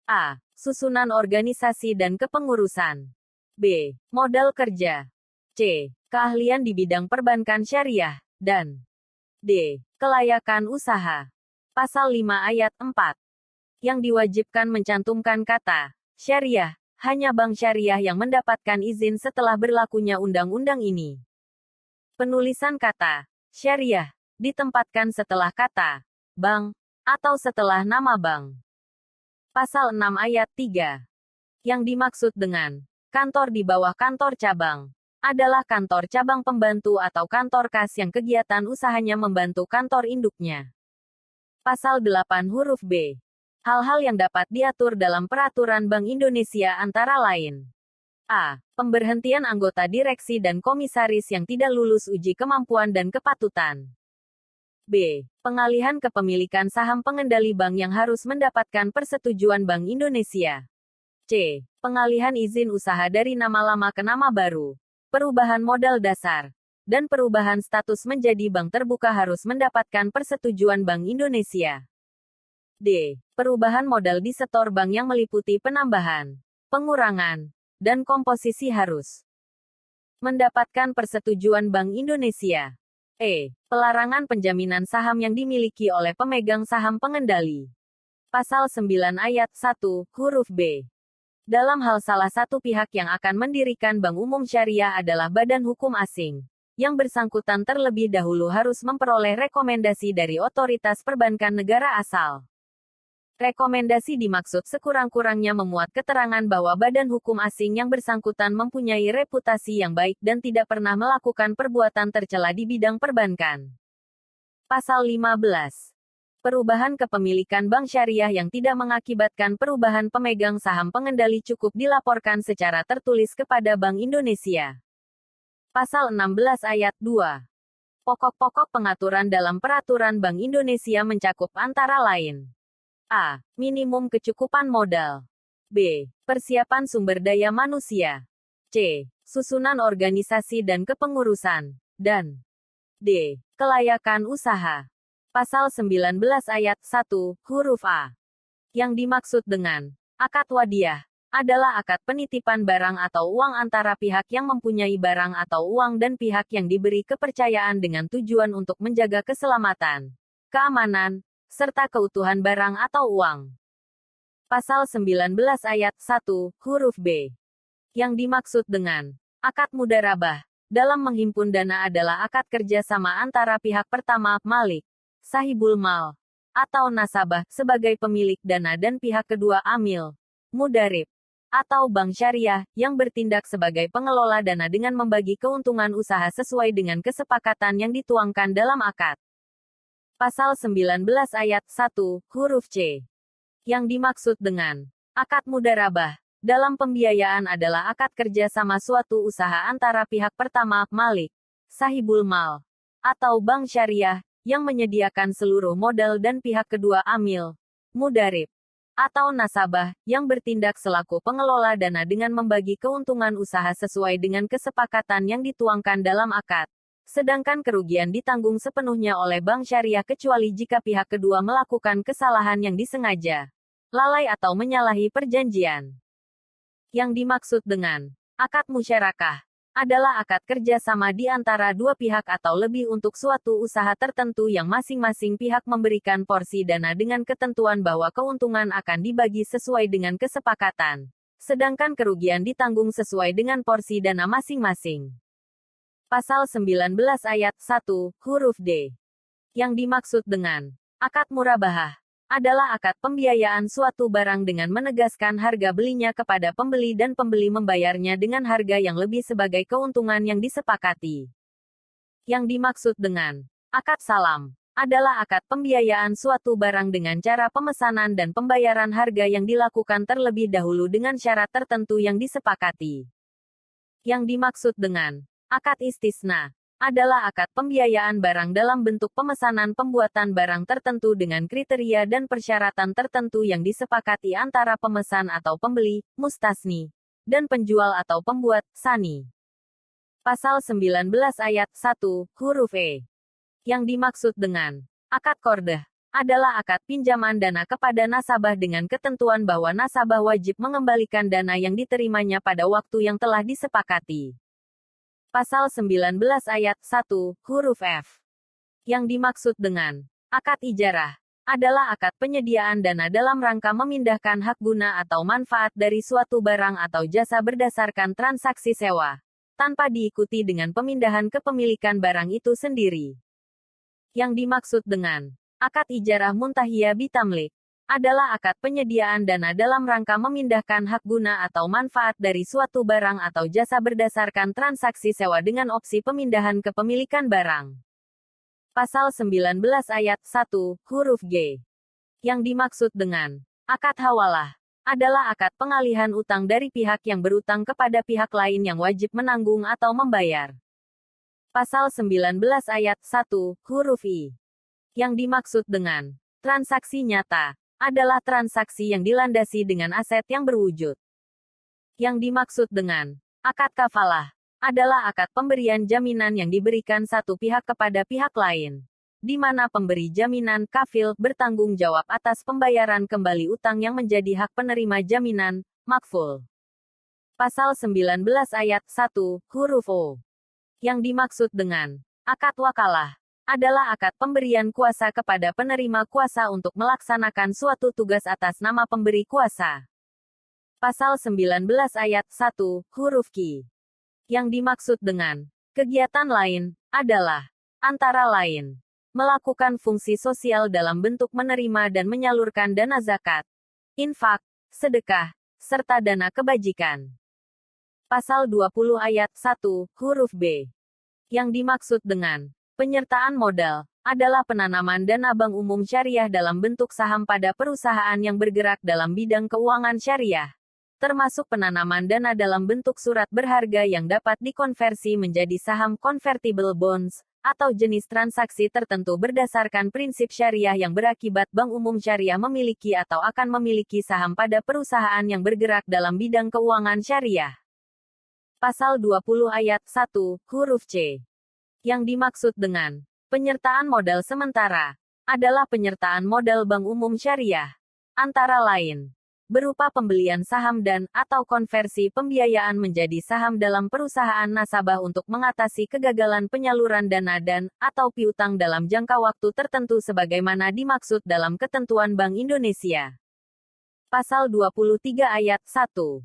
A: a. Susunan organisasi dan kepengurusan, b. Modal kerja, c. Keahlian di bidang perbankan syariah, dan d. Kelayakan usaha. Pasal 5 ayat 4. Yang diwajibkan mencantumkan kata syariah, hanya bank syariah yang mendapatkan izin setelah berlakunya undang-undang ini. Penulisan kata syariah ditempatkan setelah kata bank atau setelah nama bank. Pasal 6 ayat 3. Yang dimaksud dengan kantor di bawah kantor cabang adalah kantor cabang pembantu atau kantor kas yang kegiatan usahanya membantu kantor induknya. Pasal 8 huruf B. Hal-hal yang dapat diatur dalam Peraturan Bank Indonesia antara lain a. Pemberhentian anggota direksi dan komisaris yang tidak lulus uji kemampuan dan kepatutan, b. Pengalihan kepemilikan saham pengendali bank yang harus mendapatkan persetujuan Bank Indonesia, c. Pengalihan izin usaha dari nama lama ke nama baru, perubahan modal dasar, dan perubahan status menjadi bank terbuka harus mendapatkan persetujuan Bank Indonesia. D. Perubahan modal di setor bank yang meliputi penambahan, pengurangan, dan komposisi harus mendapatkan persetujuan Bank Indonesia. E. Pelarangan penjaminan saham yang dimiliki oleh pemegang saham pengendali. Pasal 9 ayat 1, huruf B. Dalam hal salah satu pihak yang akan mendirikan bank umum syariah adalah badan hukum asing, yang bersangkutan terlebih dahulu harus memperoleh rekomendasi dari otoritas perbankan negara asal. Rekomendasi dimaksud sekurang-kurangnya memuat keterangan bahwa badan hukum asing yang bersangkutan mempunyai reputasi yang baik dan tidak pernah melakukan perbuatan tercela di bidang perbankan. Pasal 15. Perubahan kepemilikan bank syariah yang tidak mengakibatkan perubahan pemegang saham pengendali cukup dilaporkan secara tertulis kepada Bank Indonesia. Pasal 16 ayat 2. Pokok-pokok pengaturan dalam Peraturan Bank Indonesia mencakup antara lain a. Minimum kecukupan modal, b. Persiapan sumber daya manusia, c. Susunan organisasi dan kepengurusan, dan d. Kelayakan usaha. Pasal 19 ayat 1, huruf a. Yang dimaksud dengan akad wadiah adalah akad penitipan barang atau uang antara pihak yang mempunyai barang atau uang dan pihak yang diberi kepercayaan dengan tujuan untuk menjaga keselamatan, keamanan, serta keutuhan barang atau uang. Pasal 19 ayat 1, huruf B. Yang dimaksud dengan akad mudharabah dalam menghimpun dana adalah akad kerjasama antara pihak pertama, malik, sahibul mal, atau nasabah, sebagai pemilik dana dan pihak kedua, amil, mudharib, atau bank syariah, yang bertindak sebagai pengelola dana dengan membagi keuntungan usaha sesuai dengan kesepakatan yang dituangkan dalam akad. Pasal 19 ayat 1, huruf C. Yang dimaksud dengan akad mudharabah dalam pembiayaan adalah akad kerja sama suatu usaha antara pihak pertama, malik, sahibul mal, atau bank syariah, yang menyediakan seluruh modal dan pihak kedua, amil, mudharib, atau nasabah, yang bertindak selaku pengelola dana dengan membagi keuntungan usaha sesuai dengan kesepakatan yang dituangkan dalam akad. Sedangkan kerugian ditanggung sepenuhnya oleh bank syariah kecuali jika pihak kedua melakukan kesalahan yang disengaja, lalai atau menyalahi perjanjian. Yang dimaksud dengan akad musyarakah adalah akad kerjasama di antara dua pihak atau lebih untuk suatu usaha tertentu yang masing-masing pihak memberikan porsi dana dengan ketentuan bahwa keuntungan akan dibagi sesuai dengan kesepakatan, sedangkan kerugian ditanggung sesuai dengan porsi dana masing-masing. Pasal 19 ayat 1, huruf D. Yang dimaksud dengan akad murabahah adalah akad pembiayaan suatu barang dengan menegaskan harga belinya kepada pembeli dan pembeli membayarnya dengan harga yang lebih sebagai keuntungan yang disepakati. Yang dimaksud dengan akad salam adalah akad pembiayaan suatu barang dengan cara pemesanan dan pembayaran harga yang dilakukan terlebih dahulu dengan syarat tertentu yang disepakati. Yang dimaksud dengan akad istisna adalah akad pembiayaan barang dalam bentuk pemesanan pembuatan barang tertentu dengan kriteria dan persyaratan tertentu yang disepakati antara pemesan atau pembeli, mustasni, dan penjual atau pembuat, sani. Pasal 19 ayat 1, huruf E. Yang dimaksud dengan akad qordah adalah akad pinjaman dana kepada nasabah dengan ketentuan bahwa nasabah wajib mengembalikan dana yang diterimanya pada waktu yang telah disepakati. Pasal 19 ayat 1, huruf F. Yang dimaksud dengan akad ijarah adalah akad penyediaan dana dalam rangka memindahkan hak guna atau manfaat dari suatu barang atau jasa berdasarkan transaksi sewa, tanpa diikuti dengan pemindahan kepemilikan barang itu sendiri. Yang dimaksud dengan akad ijarah muntahiyah bitamlik adalah akad penyediaan dana dalam rangka memindahkan hak guna atau manfaat dari suatu barang atau jasa berdasarkan transaksi sewa dengan opsi pemindahan kepemilikan barang. Pasal 19 ayat 1, huruf G. Yang dimaksud dengan akad hawalah adalah akad pengalihan utang dari pihak yang berutang kepada pihak lain yang wajib menanggung atau membayar. Pasal 19 ayat 1, huruf I. Yang dimaksud dengan transaksi nyata adalah transaksi yang dilandasi dengan aset yang berwujud. Yang dimaksud dengan akad kafalah adalah akad pemberian jaminan yang diberikan satu pihak kepada pihak lain, di mana pemberi jaminan, kafil, bertanggung jawab atas pembayaran kembali utang yang menjadi hak penerima jaminan, makful. Pasal 19 ayat 1, huruf O. Yang dimaksud dengan akad wakalah adalah akad pemberian kuasa kepada penerima kuasa untuk melaksanakan suatu tugas atas nama pemberi kuasa. Pasal 19 ayat 1, huruf Q. Yang dimaksud dengan kegiatan lain adalah antara lain melakukan fungsi sosial dalam bentuk menerima dan menyalurkan dana zakat, infak, sedekah, serta dana kebajikan. Pasal 20 ayat 1, huruf B. Yang dimaksud dengan penyertaan modal adalah penanaman dana bank umum syariah dalam bentuk saham pada perusahaan yang bergerak dalam bidang keuangan syariah, termasuk penanaman dana dalam bentuk surat berharga yang dapat dikonversi menjadi saham convertible bonds, atau jenis transaksi tertentu berdasarkan prinsip syariah yang berakibat bank umum syariah memiliki atau akan memiliki saham pada perusahaan yang bergerak dalam bidang keuangan syariah. Pasal 20 ayat 1, huruf C. Yang dimaksud dengan penyertaan modal sementara adalah penyertaan modal bank umum syariah, antara lain berupa pembelian saham dan/atau konversi pembiayaan menjadi saham dalam perusahaan nasabah untuk mengatasi kegagalan penyaluran dana dan/atau piutang dalam jangka waktu tertentu sebagaimana dimaksud dalam ketentuan Bank Indonesia. Pasal 23 Ayat 1.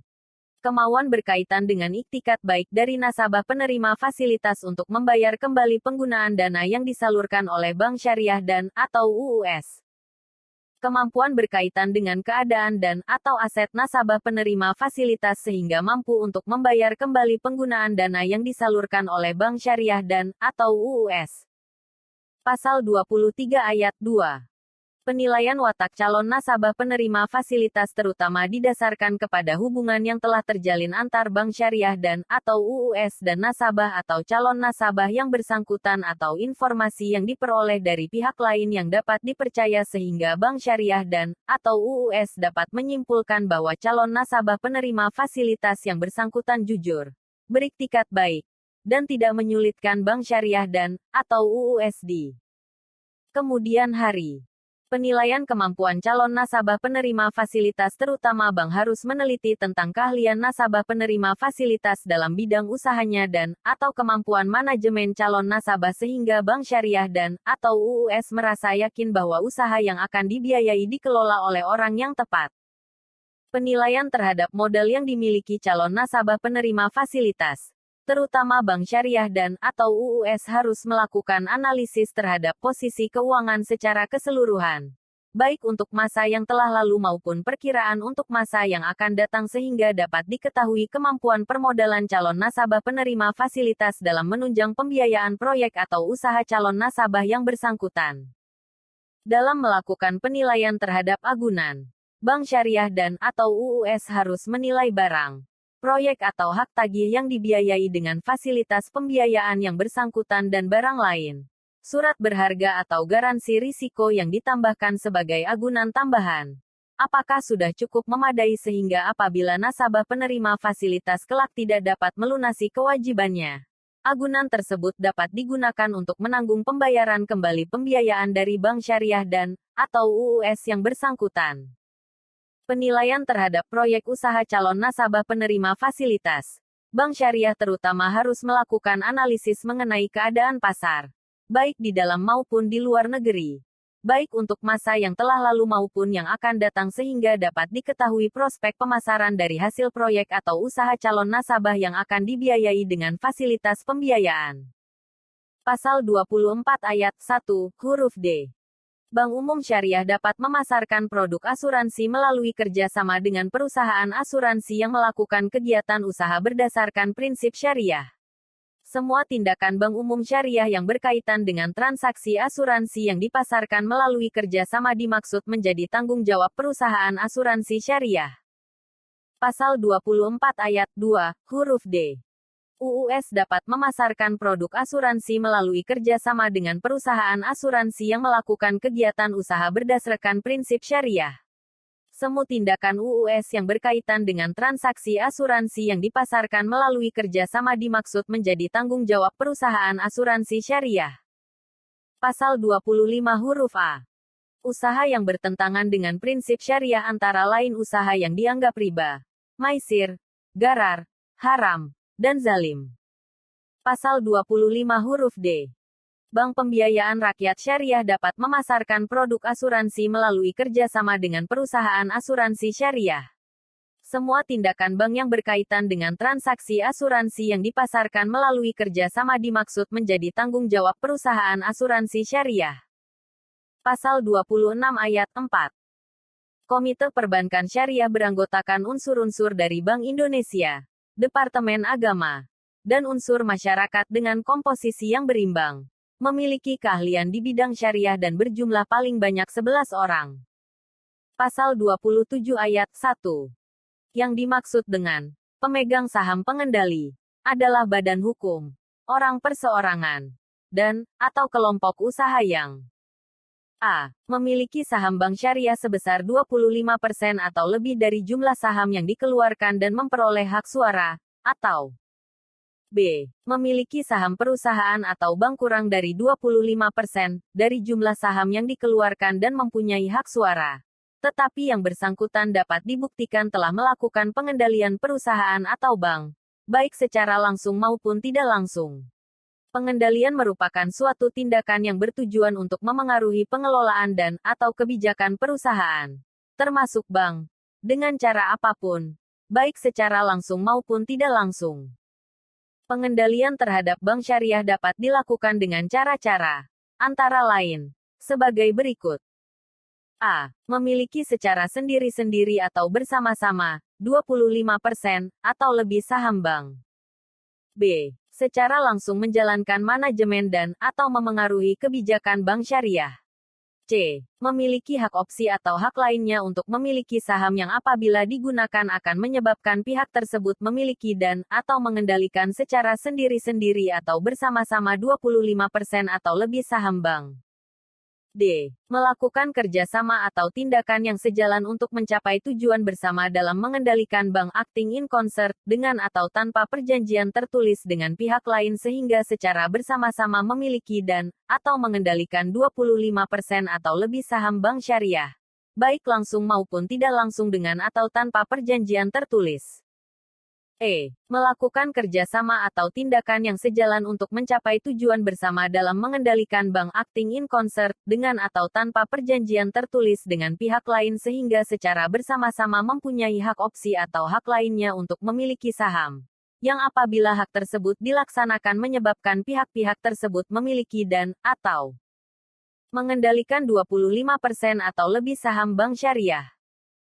A: Kemauan berkaitan dengan iktikat baik dari nasabah penerima fasilitas untuk membayar kembali penggunaan dana yang disalurkan oleh bank syariah dan/atau UUS. Kemampuan berkaitan dengan keadaan dan/atau aset nasabah penerima fasilitas sehingga mampu untuk membayar kembali penggunaan dana yang disalurkan oleh bank syariah dan/atau UUS. Pasal 23 Ayat 2. Penilaian watak calon nasabah penerima fasilitas terutama didasarkan kepada hubungan yang telah terjalin antar bank syariah dan/atau UUS dan nasabah atau calon nasabah yang bersangkutan atau informasi yang diperoleh dari pihak lain yang dapat dipercaya sehingga bank syariah dan/atau UUS dapat menyimpulkan bahwa calon nasabah penerima fasilitas yang bersangkutan jujur, beriktikat baik, dan tidak menyulitkan bank syariah dan/atau UUS di kemudian hari. Penilaian kemampuan calon nasabah penerima fasilitas terutama bank harus meneliti tentang keahlian nasabah penerima fasilitas dalam bidang usahanya dan/atau kemampuan manajemen calon nasabah sehingga bank syariah dan/atau UUS merasa yakin bahwa usaha yang akan dibiayai dikelola oleh orang yang tepat. Penilaian terhadap modal yang dimiliki calon nasabah penerima fasilitas, terutama bank syariah dan/atau UUS harus melakukan analisis terhadap posisi keuangan secara keseluruhan, baik untuk masa yang telah lalu maupun perkiraan untuk masa yang akan datang sehingga dapat diketahui kemampuan permodalan calon nasabah penerima fasilitas dalam menunjang pembiayaan proyek atau usaha calon nasabah yang bersangkutan. Dalam melakukan penilaian terhadap agunan, bank syariah dan/atau UUS harus menilai barang, proyek atau hak tagih yang dibiayai dengan fasilitas pembiayaan yang bersangkutan dan barang lain, surat berharga atau garansi risiko yang ditambahkan sebagai agunan tambahan. Apakah sudah cukup memadai sehingga apabila nasabah penerima fasilitas kelak tidak dapat melunasi kewajibannya, agunan tersebut dapat digunakan untuk menanggung pembayaran kembali pembiayaan dari bank syariah dan/atau UUS yang bersangkutan. Penilaian terhadap proyek usaha calon nasabah penerima fasilitas, bank syariah terutama harus melakukan analisis mengenai keadaan pasar, baik di dalam maupun di luar negeri, baik untuk masa yang telah lalu maupun yang akan datang sehingga dapat diketahui prospek pemasaran dari hasil proyek atau usaha calon nasabah yang akan dibiayai dengan fasilitas pembiayaan. Pasal 24 Ayat 1, huruf D. Bank Umum Syariah dapat memasarkan produk asuransi melalui kerjasama dengan perusahaan asuransi yang melakukan kegiatan usaha berdasarkan prinsip syariah. Semua tindakan Bank Umum Syariah yang berkaitan dengan transaksi asuransi yang dipasarkan melalui kerjasama dimaksud menjadi tanggung jawab perusahaan asuransi syariah. Pasal 24 Ayat 2, huruf D. UUS dapat memasarkan produk asuransi melalui kerjasama dengan perusahaan asuransi yang melakukan kegiatan usaha berdasarkan prinsip syariah. Semua tindakan UUS yang berkaitan dengan transaksi asuransi yang dipasarkan melalui kerjasama dimaksud menjadi tanggung jawab perusahaan asuransi syariah. Pasal 25 huruf A. Usaha yang bertentangan dengan prinsip syariah antara lain usaha yang dianggap riba, maisir, gharar, haram, dan zalim. Pasal 25 huruf D. Bank Pembiayaan Rakyat Syariah dapat memasarkan produk asuransi melalui kerjasama dengan perusahaan asuransi syariah. Semua tindakan bank yang berkaitan dengan transaksi asuransi yang dipasarkan melalui kerjasama dimaksud menjadi tanggung jawab perusahaan asuransi syariah. Pasal 26 Ayat 4. Komite Perbankan Syariah beranggotakan unsur-unsur dari Bank Indonesia, Departemen Agama, dan unsur masyarakat dengan komposisi yang berimbang, memiliki keahlian di bidang syariah dan berjumlah paling banyak 11 orang. Pasal 27 Ayat 1. Yang dimaksud dengan pemegang saham pengendali adalah badan hukum, orang perseorangan, dan/atau kelompok usaha yang A. Memiliki saham bank syariah sebesar 25% atau lebih dari jumlah saham yang dikeluarkan dan memperoleh hak suara, atau B. Memiliki saham perusahaan atau bank kurang dari 25% dari jumlah saham yang dikeluarkan dan mempunyai hak suara, tetapi yang bersangkutan dapat dibuktikan telah melakukan pengendalian perusahaan atau bank, baik secara langsung maupun tidak langsung. Pengendalian merupakan suatu tindakan yang bertujuan untuk memengaruhi pengelolaan dan/atau kebijakan perusahaan, termasuk bank, dengan cara apapun, baik secara langsung maupun tidak langsung. Pengendalian terhadap bank syariah dapat dilakukan dengan cara-cara, antara lain, sebagai berikut. A. Memiliki secara sendiri-sendiri atau bersama-sama, 25% atau lebih saham bank. B. Secara langsung menjalankan manajemen dan/atau memengaruhi kebijakan bank syariah. C. Memiliki hak opsi atau hak lainnya untuk memiliki saham yang apabila digunakan akan menyebabkan pihak tersebut memiliki dan/atau mengendalikan secara sendiri-sendiri atau bersama-sama 25% atau lebih saham bank. D. Melakukan kerjasama atau tindakan yang sejalan untuk mencapai tujuan bersama dalam mengendalikan bank acting in concert, dengan atau tanpa perjanjian tertulis dengan pihak lain sehingga secara bersama-sama memiliki dan/atau mengendalikan 25% atau lebih saham bank syariah, baik langsung maupun tidak langsung dengan atau tanpa perjanjian tertulis. E. Melakukan kerjasama atau tindakan yang sejalan untuk mencapai tujuan bersama dalam mengendalikan bank acting in concert, dengan atau tanpa perjanjian tertulis dengan pihak lain sehingga secara bersama-sama mempunyai hak opsi atau hak lainnya untuk memiliki saham, yang apabila hak tersebut dilaksanakan menyebabkan pihak-pihak tersebut memiliki dan/atau mengendalikan 25% atau lebih saham bank syariah.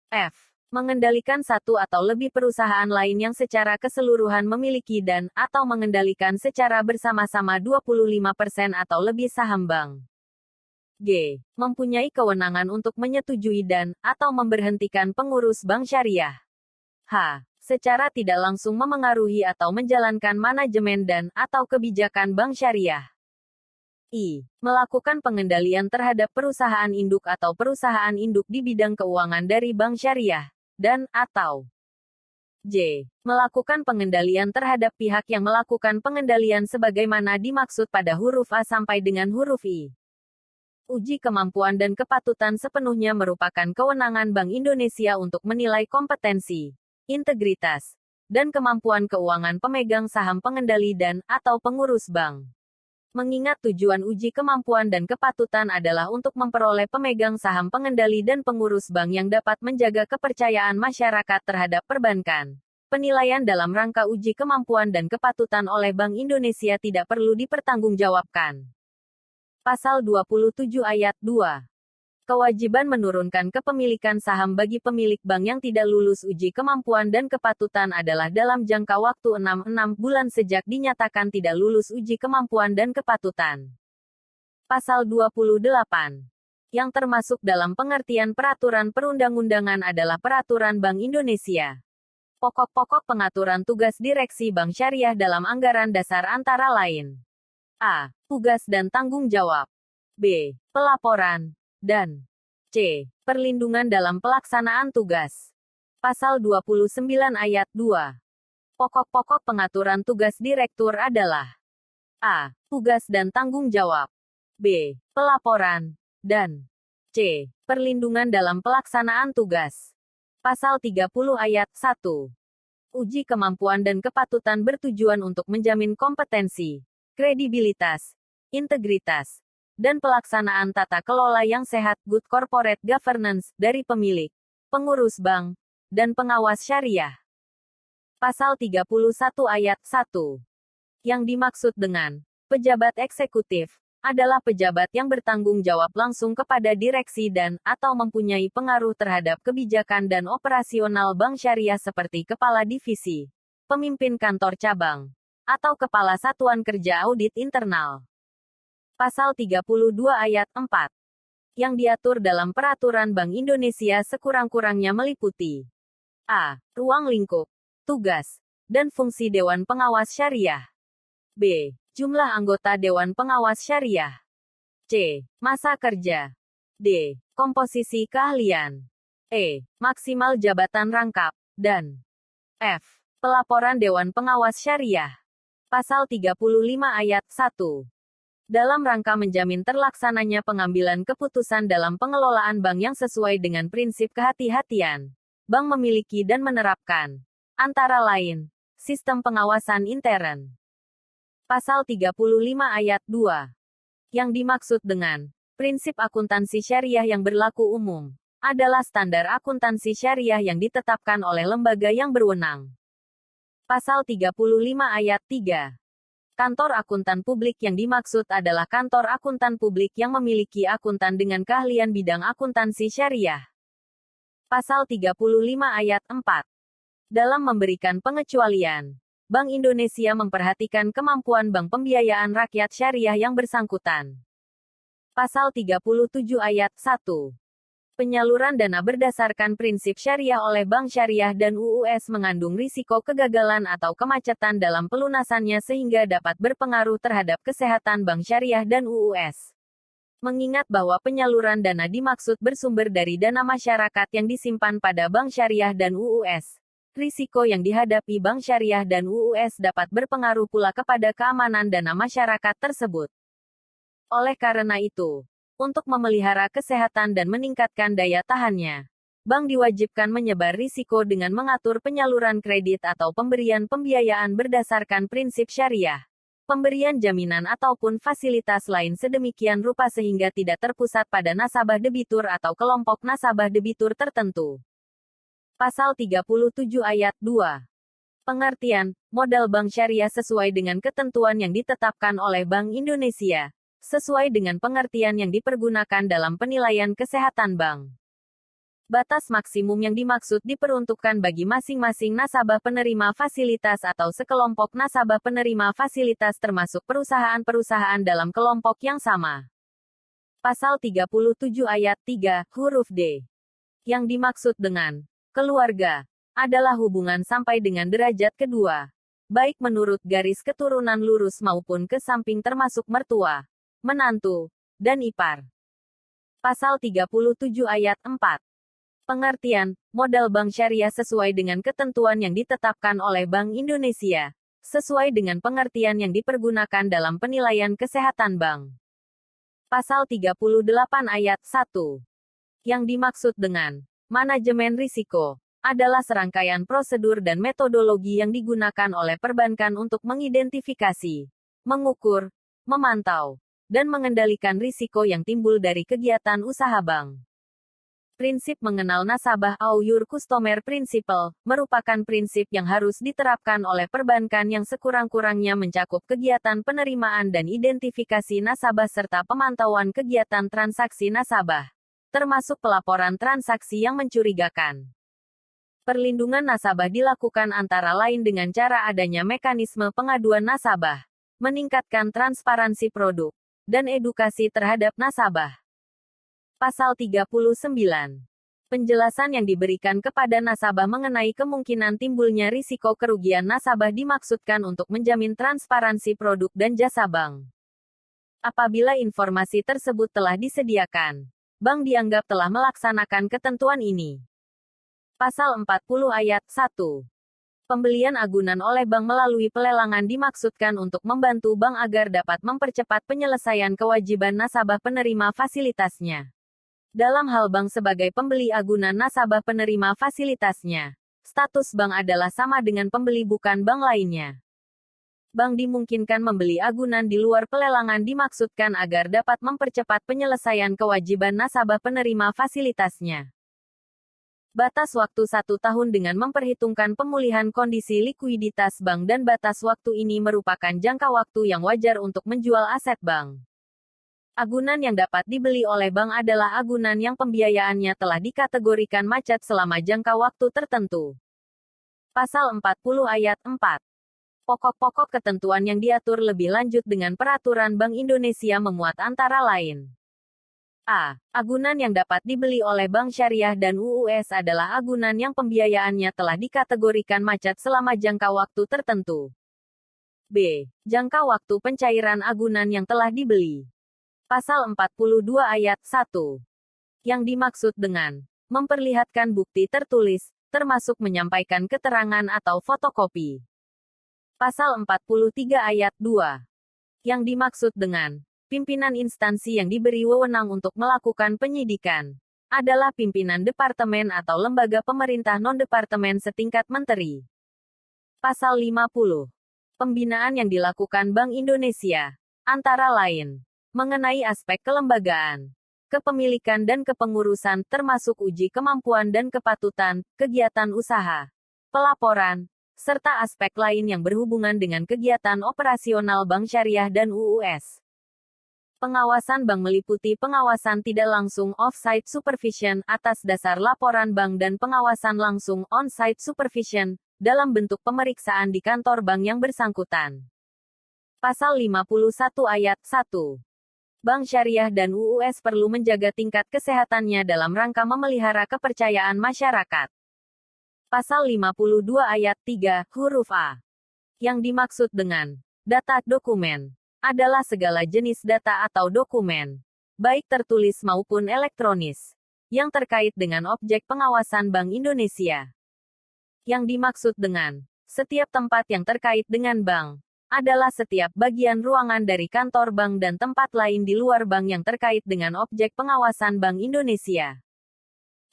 A: F. Mengendalikan satu atau lebih perusahaan lain yang secara keseluruhan memiliki dan/atau mengendalikan secara bersama-sama 25% atau lebih saham bank. G. Mempunyai kewenangan untuk menyetujui dan/atau memberhentikan pengurus bank syariah. H. Secara tidak langsung memengaruhi atau menjalankan manajemen dan/atau kebijakan bank syariah. I. Melakukan pengendalian terhadap perusahaan induk atau perusahaan induk di bidang keuangan dari bank syariah, dan/atau J. Melakukan pengendalian terhadap pihak yang melakukan pengendalian sebagaimana dimaksud pada huruf A sampai dengan huruf I. Uji kemampuan dan kepatutan sepenuhnya merupakan kewenangan Bank Indonesia untuk menilai kompetensi, integritas, dan kemampuan keuangan pemegang saham pengendali dan/atau pengurus bank. Mengingat tujuan uji kemampuan dan kepatutan adalah untuk memperoleh pemegang saham pengendali dan pengurus bank yang dapat menjaga kepercayaan masyarakat terhadap perbankan. Penilaian dalam rangka uji kemampuan dan kepatutan oleh Bank Indonesia tidak perlu dipertanggungjawabkan. Pasal 27 Ayat 2. Kewajiban menurunkan kepemilikan saham bagi pemilik bank yang tidak lulus uji kemampuan dan kepatutan adalah dalam jangka waktu 6 bulan sejak dinyatakan tidak lulus uji kemampuan dan kepatutan. Pasal 28. Yang termasuk dalam pengertian peraturan perundang-undangan adalah Peraturan Bank Indonesia. Pokok-pokok pengaturan tugas direksi bank syariah dalam anggaran dasar antara lain: A. Tugas dan tanggung jawab. B. Pelaporan. Dan C. Perlindungan dalam pelaksanaan tugas. Pasal 29 Ayat 2. Pokok-pokok pengaturan tugas direktur adalah: A. Tugas dan tanggung jawab. B. Pelaporan. Dan C. Perlindungan dalam pelaksanaan tugas. Pasal 30 Ayat 1. Uji kemampuan dan kepatutan bertujuan untuk menjamin kompetensi, kredibilitas, integritas, dan pelaksanaan tata kelola yang sehat good corporate governance dari pemilik, pengurus bank, dan pengawas syariah. Pasal 31 Ayat 1. Yang dimaksud dengan pejabat eksekutif adalah pejabat yang bertanggung jawab langsung kepada direksi dan/atau mempunyai pengaruh terhadap kebijakan dan operasional bank syariah seperti kepala divisi, pemimpin kantor cabang, atau kepala satuan kerja audit internal. Pasal 32 Ayat 4. Yang diatur dalam Peraturan Bank Indonesia sekurang-kurangnya meliputi: A. Ruang lingkup, tugas, dan fungsi Dewan Pengawas Syariah. B. Jumlah anggota Dewan Pengawas Syariah. C. Masa kerja. D. Komposisi keahlian. E. Maksimal jabatan rangkap. Dan F. Pelaporan Dewan Pengawas Syariah. Pasal 35 Ayat 1. dalam rangka menjamin terlaksananya pengambilan keputusan dalam pengelolaan bank yang sesuai dengan prinsip kehati-hatian. Bank memiliki dan menerapkan, antara lain, sistem pengawasan intern. Pasal 35 ayat 2. Yang dimaksud dengan prinsip akuntansi syariah yang berlaku umum adalah standar akuntansi syariah yang ditetapkan oleh lembaga yang berwenang. Pasal 35 ayat 3. Kantor akuntan publik yang dimaksud adalah kantor akuntan publik yang memiliki akuntan dengan keahlian bidang akuntansi syariah. Pasal 35 ayat 4. Dalam memberikan pengecualian, Bank Indonesia memperhatikan kemampuan bank pembiayaan rakyat syariah yang bersangkutan. Pasal 37 ayat 1. Penyaluran dana berdasarkan prinsip syariah oleh bank syariah dan UUS mengandung risiko kegagalan atau kemacetan dalam pelunasannya sehingga dapat berpengaruh terhadap kesehatan bank syariah dan UUS. Mengingat bahwa penyaluran dana dimaksud bersumber dari dana masyarakat yang disimpan pada bank syariah dan UUS, risiko yang dihadapi bank syariah dan UUS dapat berpengaruh pula kepada keamanan dana masyarakat tersebut. Oleh karena itu, untuk memelihara kesehatan dan meningkatkan daya tahannya, bank diwajibkan menyebar risiko dengan mengatur penyaluran kredit atau pemberian pembiayaan berdasarkan prinsip syariah, pemberian jaminan ataupun fasilitas lain sedemikian rupa sehingga tidak terpusat pada nasabah debitur atau kelompok nasabah debitur tertentu. Pasal 37 ayat 2. Pengertian, modal bank syariah sesuai dengan ketentuan yang ditetapkan oleh Bank Indonesia, sesuai dengan pengertian yang dipergunakan dalam penilaian kesehatan bank. Batas maksimum yang dimaksud diperuntukkan bagi masing-masing nasabah penerima fasilitas atau sekelompok nasabah penerima fasilitas termasuk perusahaan-perusahaan dalam kelompok yang sama. Pasal 37 ayat 3, huruf D. Yang dimaksud dengan keluarga adalah hubungan sampai dengan derajat kedua, baik menurut garis keturunan lurus maupun ke samping termasuk mertua, menantu, dan ipar. Pasal 37 ayat 4. Pengertian, modal bank syariah sesuai dengan ketentuan yang ditetapkan oleh Bank Indonesia, sesuai dengan pengertian yang dipergunakan dalam penilaian kesehatan bank. Pasal 38 ayat 1. Yang dimaksud dengan manajemen risiko adalah serangkaian prosedur dan metodologi yang digunakan oleh perbankan untuk mengidentifikasi, mengukur, memantau, dan mengendalikan risiko yang timbul dari kegiatan usaha bank. Prinsip mengenal nasabah atau your customer principle merupakan prinsip yang harus diterapkan oleh perbankan yang sekurang-kurangnya mencakup kegiatan penerimaan dan identifikasi nasabah serta pemantauan kegiatan transaksi nasabah, termasuk pelaporan transaksi yang mencurigakan. Perlindungan nasabah dilakukan antara lain dengan cara adanya mekanisme pengaduan nasabah, meningkatkan transparansi produk, dan edukasi terhadap nasabah. Pasal 39. Penjelasan yang diberikan kepada nasabah mengenai kemungkinan timbulnya risiko kerugian nasabah dimaksudkan untuk menjamin transparansi produk dan jasa bank. Apabila informasi tersebut telah disediakan, bank dianggap telah melaksanakan ketentuan ini. Pasal 40 ayat 1. Pembelian agunan oleh bank melalui pelelangan dimaksudkan untuk membantu bank agar dapat mempercepat penyelesaian kewajiban nasabah penerima fasilitasnya. Dalam hal bank sebagai pembeli agunan nasabah penerima fasilitasnya, status bank adalah sama dengan pembeli bukan bank lainnya. Bank dimungkinkan membeli agunan di luar pelelangan dimaksudkan agar dapat mempercepat penyelesaian kewajiban nasabah penerima fasilitasnya. Batas waktu 1 tahun dengan memperhitungkan pemulihan kondisi likuiditas bank dan batas waktu ini merupakan jangka waktu yang wajar untuk menjual aset bank. Agunan yang dapat dibeli oleh bank adalah agunan yang pembiayaannya telah dikategorikan macet selama jangka waktu tertentu. Pasal 40 ayat 4. Pokok-pokok ketentuan yang diatur lebih lanjut dengan Peraturan Bank Indonesia memuat antara lain. A. Agunan yang dapat dibeli oleh bank syariah dan UUS adalah agunan yang pembiayaannya telah dikategorikan macet selama jangka waktu tertentu. B. Jangka waktu pencairan agunan yang telah dibeli. Pasal 42 ayat 1. Yang dimaksud dengan memperlihatkan bukti tertulis, termasuk menyampaikan keterangan atau fotokopi. Pasal 43 ayat 2. Yang dimaksud dengan Pimpinan instansi yang diberi wewenang untuk melakukan penyidikan adalah pimpinan departemen atau lembaga pemerintah non-departemen setingkat menteri. Pasal 50. Pembinaan yang dilakukan Bank Indonesia, antara lain, mengenai aspek kelembagaan, kepemilikan dan kepengurusan, termasuk uji kemampuan dan kepatutan, kegiatan usaha, pelaporan, serta aspek lain yang berhubungan dengan kegiatan operasional bank syariah dan UUS. Pengawasan bank meliputi pengawasan tidak langsung off-site supervision atas dasar laporan bank dan pengawasan langsung on-site supervision dalam bentuk pemeriksaan di kantor bank yang bersangkutan. Pasal 51 ayat 1. Bank syariah dan UUS perlu menjaga tingkat kesehatannya dalam rangka memelihara kepercayaan masyarakat. Pasal 52 ayat 3, huruf A. Yang dimaksud dengan data dokumen adalah segala jenis data atau dokumen, baik tertulis maupun elektronis, yang terkait dengan objek pengawasan Bank Indonesia. Yang dimaksud dengan setiap tempat yang terkait dengan bank adalah setiap bagian ruangan dari kantor bank dan tempat lain di luar bank yang terkait dengan objek pengawasan Bank Indonesia.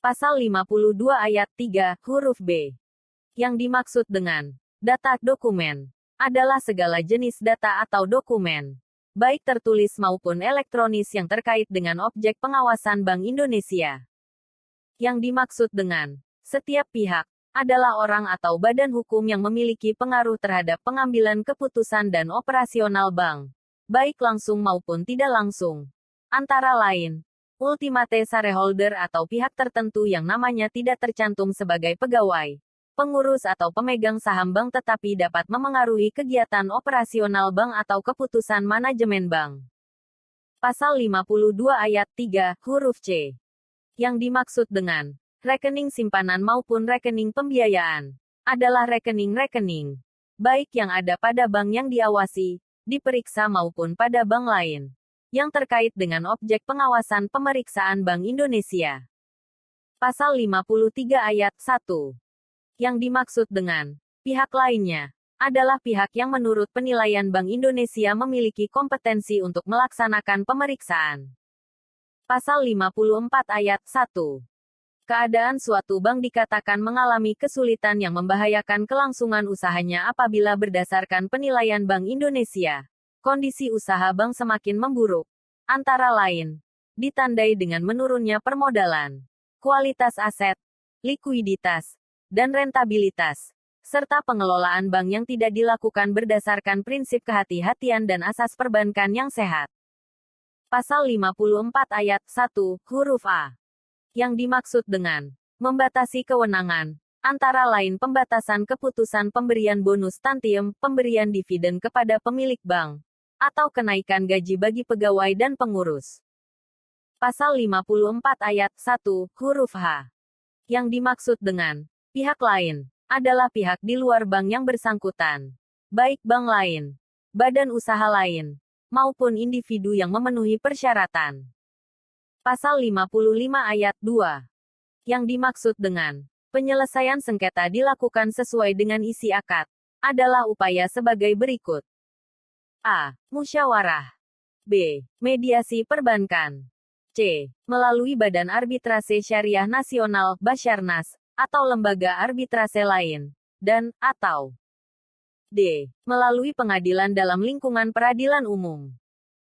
A: Pasal 52 ayat 3, huruf B. Yang dimaksud dengan data dokumen adalah segala jenis data atau dokumen, baik tertulis maupun elektronis yang terkait dengan objek pengawasan Bank Indonesia. Yang dimaksud dengan setiap pihak adalah orang atau badan hukum yang memiliki pengaruh terhadap pengambilan keputusan dan operasional bank, baik langsung maupun tidak langsung. Antara lain, ultimate shareholder atau pihak tertentu yang namanya tidak tercantum sebagai pegawai, pengurus atau pemegang saham bank tetapi dapat memengaruhi kegiatan operasional bank atau keputusan manajemen bank. Pasal 52 ayat 3, huruf C. Yang dimaksud dengan rekening simpanan maupun rekening pembiayaan adalah rekening-rekening, baik yang ada pada bank yang diawasi, diperiksa maupun pada bank lain, yang terkait dengan objek pengawasan pemeriksaan Bank Indonesia. Pasal 53 ayat 1. Yang dimaksud dengan pihak lainnya adalah pihak yang menurut penilaian Bank Indonesia memiliki kompetensi untuk melaksanakan pemeriksaan. Pasal 54 ayat 1. Keadaan suatu bank dikatakan mengalami kesulitan yang membahayakan kelangsungan usahanya apabila berdasarkan penilaian Bank Indonesia, kondisi usaha bank semakin memburuk, antara lain, ditandai dengan menurunnya permodalan, kualitas aset, likuiditas, dan rentabilitas, serta pengelolaan bank yang tidak dilakukan berdasarkan prinsip kehati-hatian dan asas perbankan yang sehat. Pasal 54 ayat 1, huruf A. Yang dimaksud dengan membatasi kewenangan, antara lain pembatasan keputusan pemberian bonus tantiem, pemberian dividen kepada pemilik bank, atau kenaikan gaji bagi pegawai dan pengurus. Pasal 54 ayat 1, huruf H. Yang dimaksud dengan pihak lain adalah pihak di luar bank yang bersangkutan, baik bank lain, badan usaha lain, maupun individu yang memenuhi persyaratan. Pasal 55 ayat 2. Yang dimaksud dengan penyelesaian sengketa dilakukan sesuai dengan isi akad adalah upaya sebagai berikut. A. Musyawarah. B. Mediasi perbankan. C. Melalui Badan Arbitrase Syariah Nasional, Basarnas, atau lembaga arbitrase lain, dan, atau D. Melalui pengadilan dalam lingkungan peradilan umum.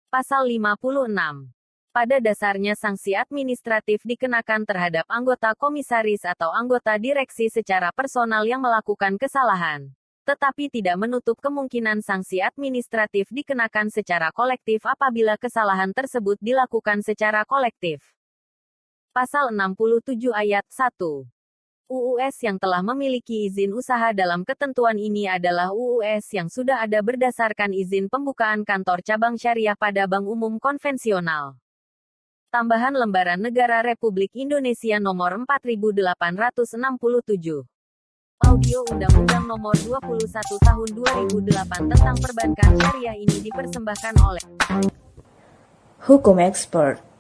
A: Pasal 56. Pada dasarnya sanksi administratif dikenakan terhadap anggota komisaris atau anggota direksi secara personal yang melakukan kesalahan, tetapi tidak menutup kemungkinan sanksi administratif dikenakan secara kolektif apabila kesalahan tersebut dilakukan secara kolektif. Pasal 67 ayat 1. UUS yang telah memiliki izin usaha dalam ketentuan ini adalah UUS yang sudah ada berdasarkan izin pembukaan kantor cabang syariah pada bank umum konvensional. Tambahan Lembaran Negara Republik Indonesia Nomor 4867. Audio Undang-Undang Nomor 21 Tahun 2008 tentang Perbankan Syariah ini dipersembahkan oleh
B: Hukum Expert.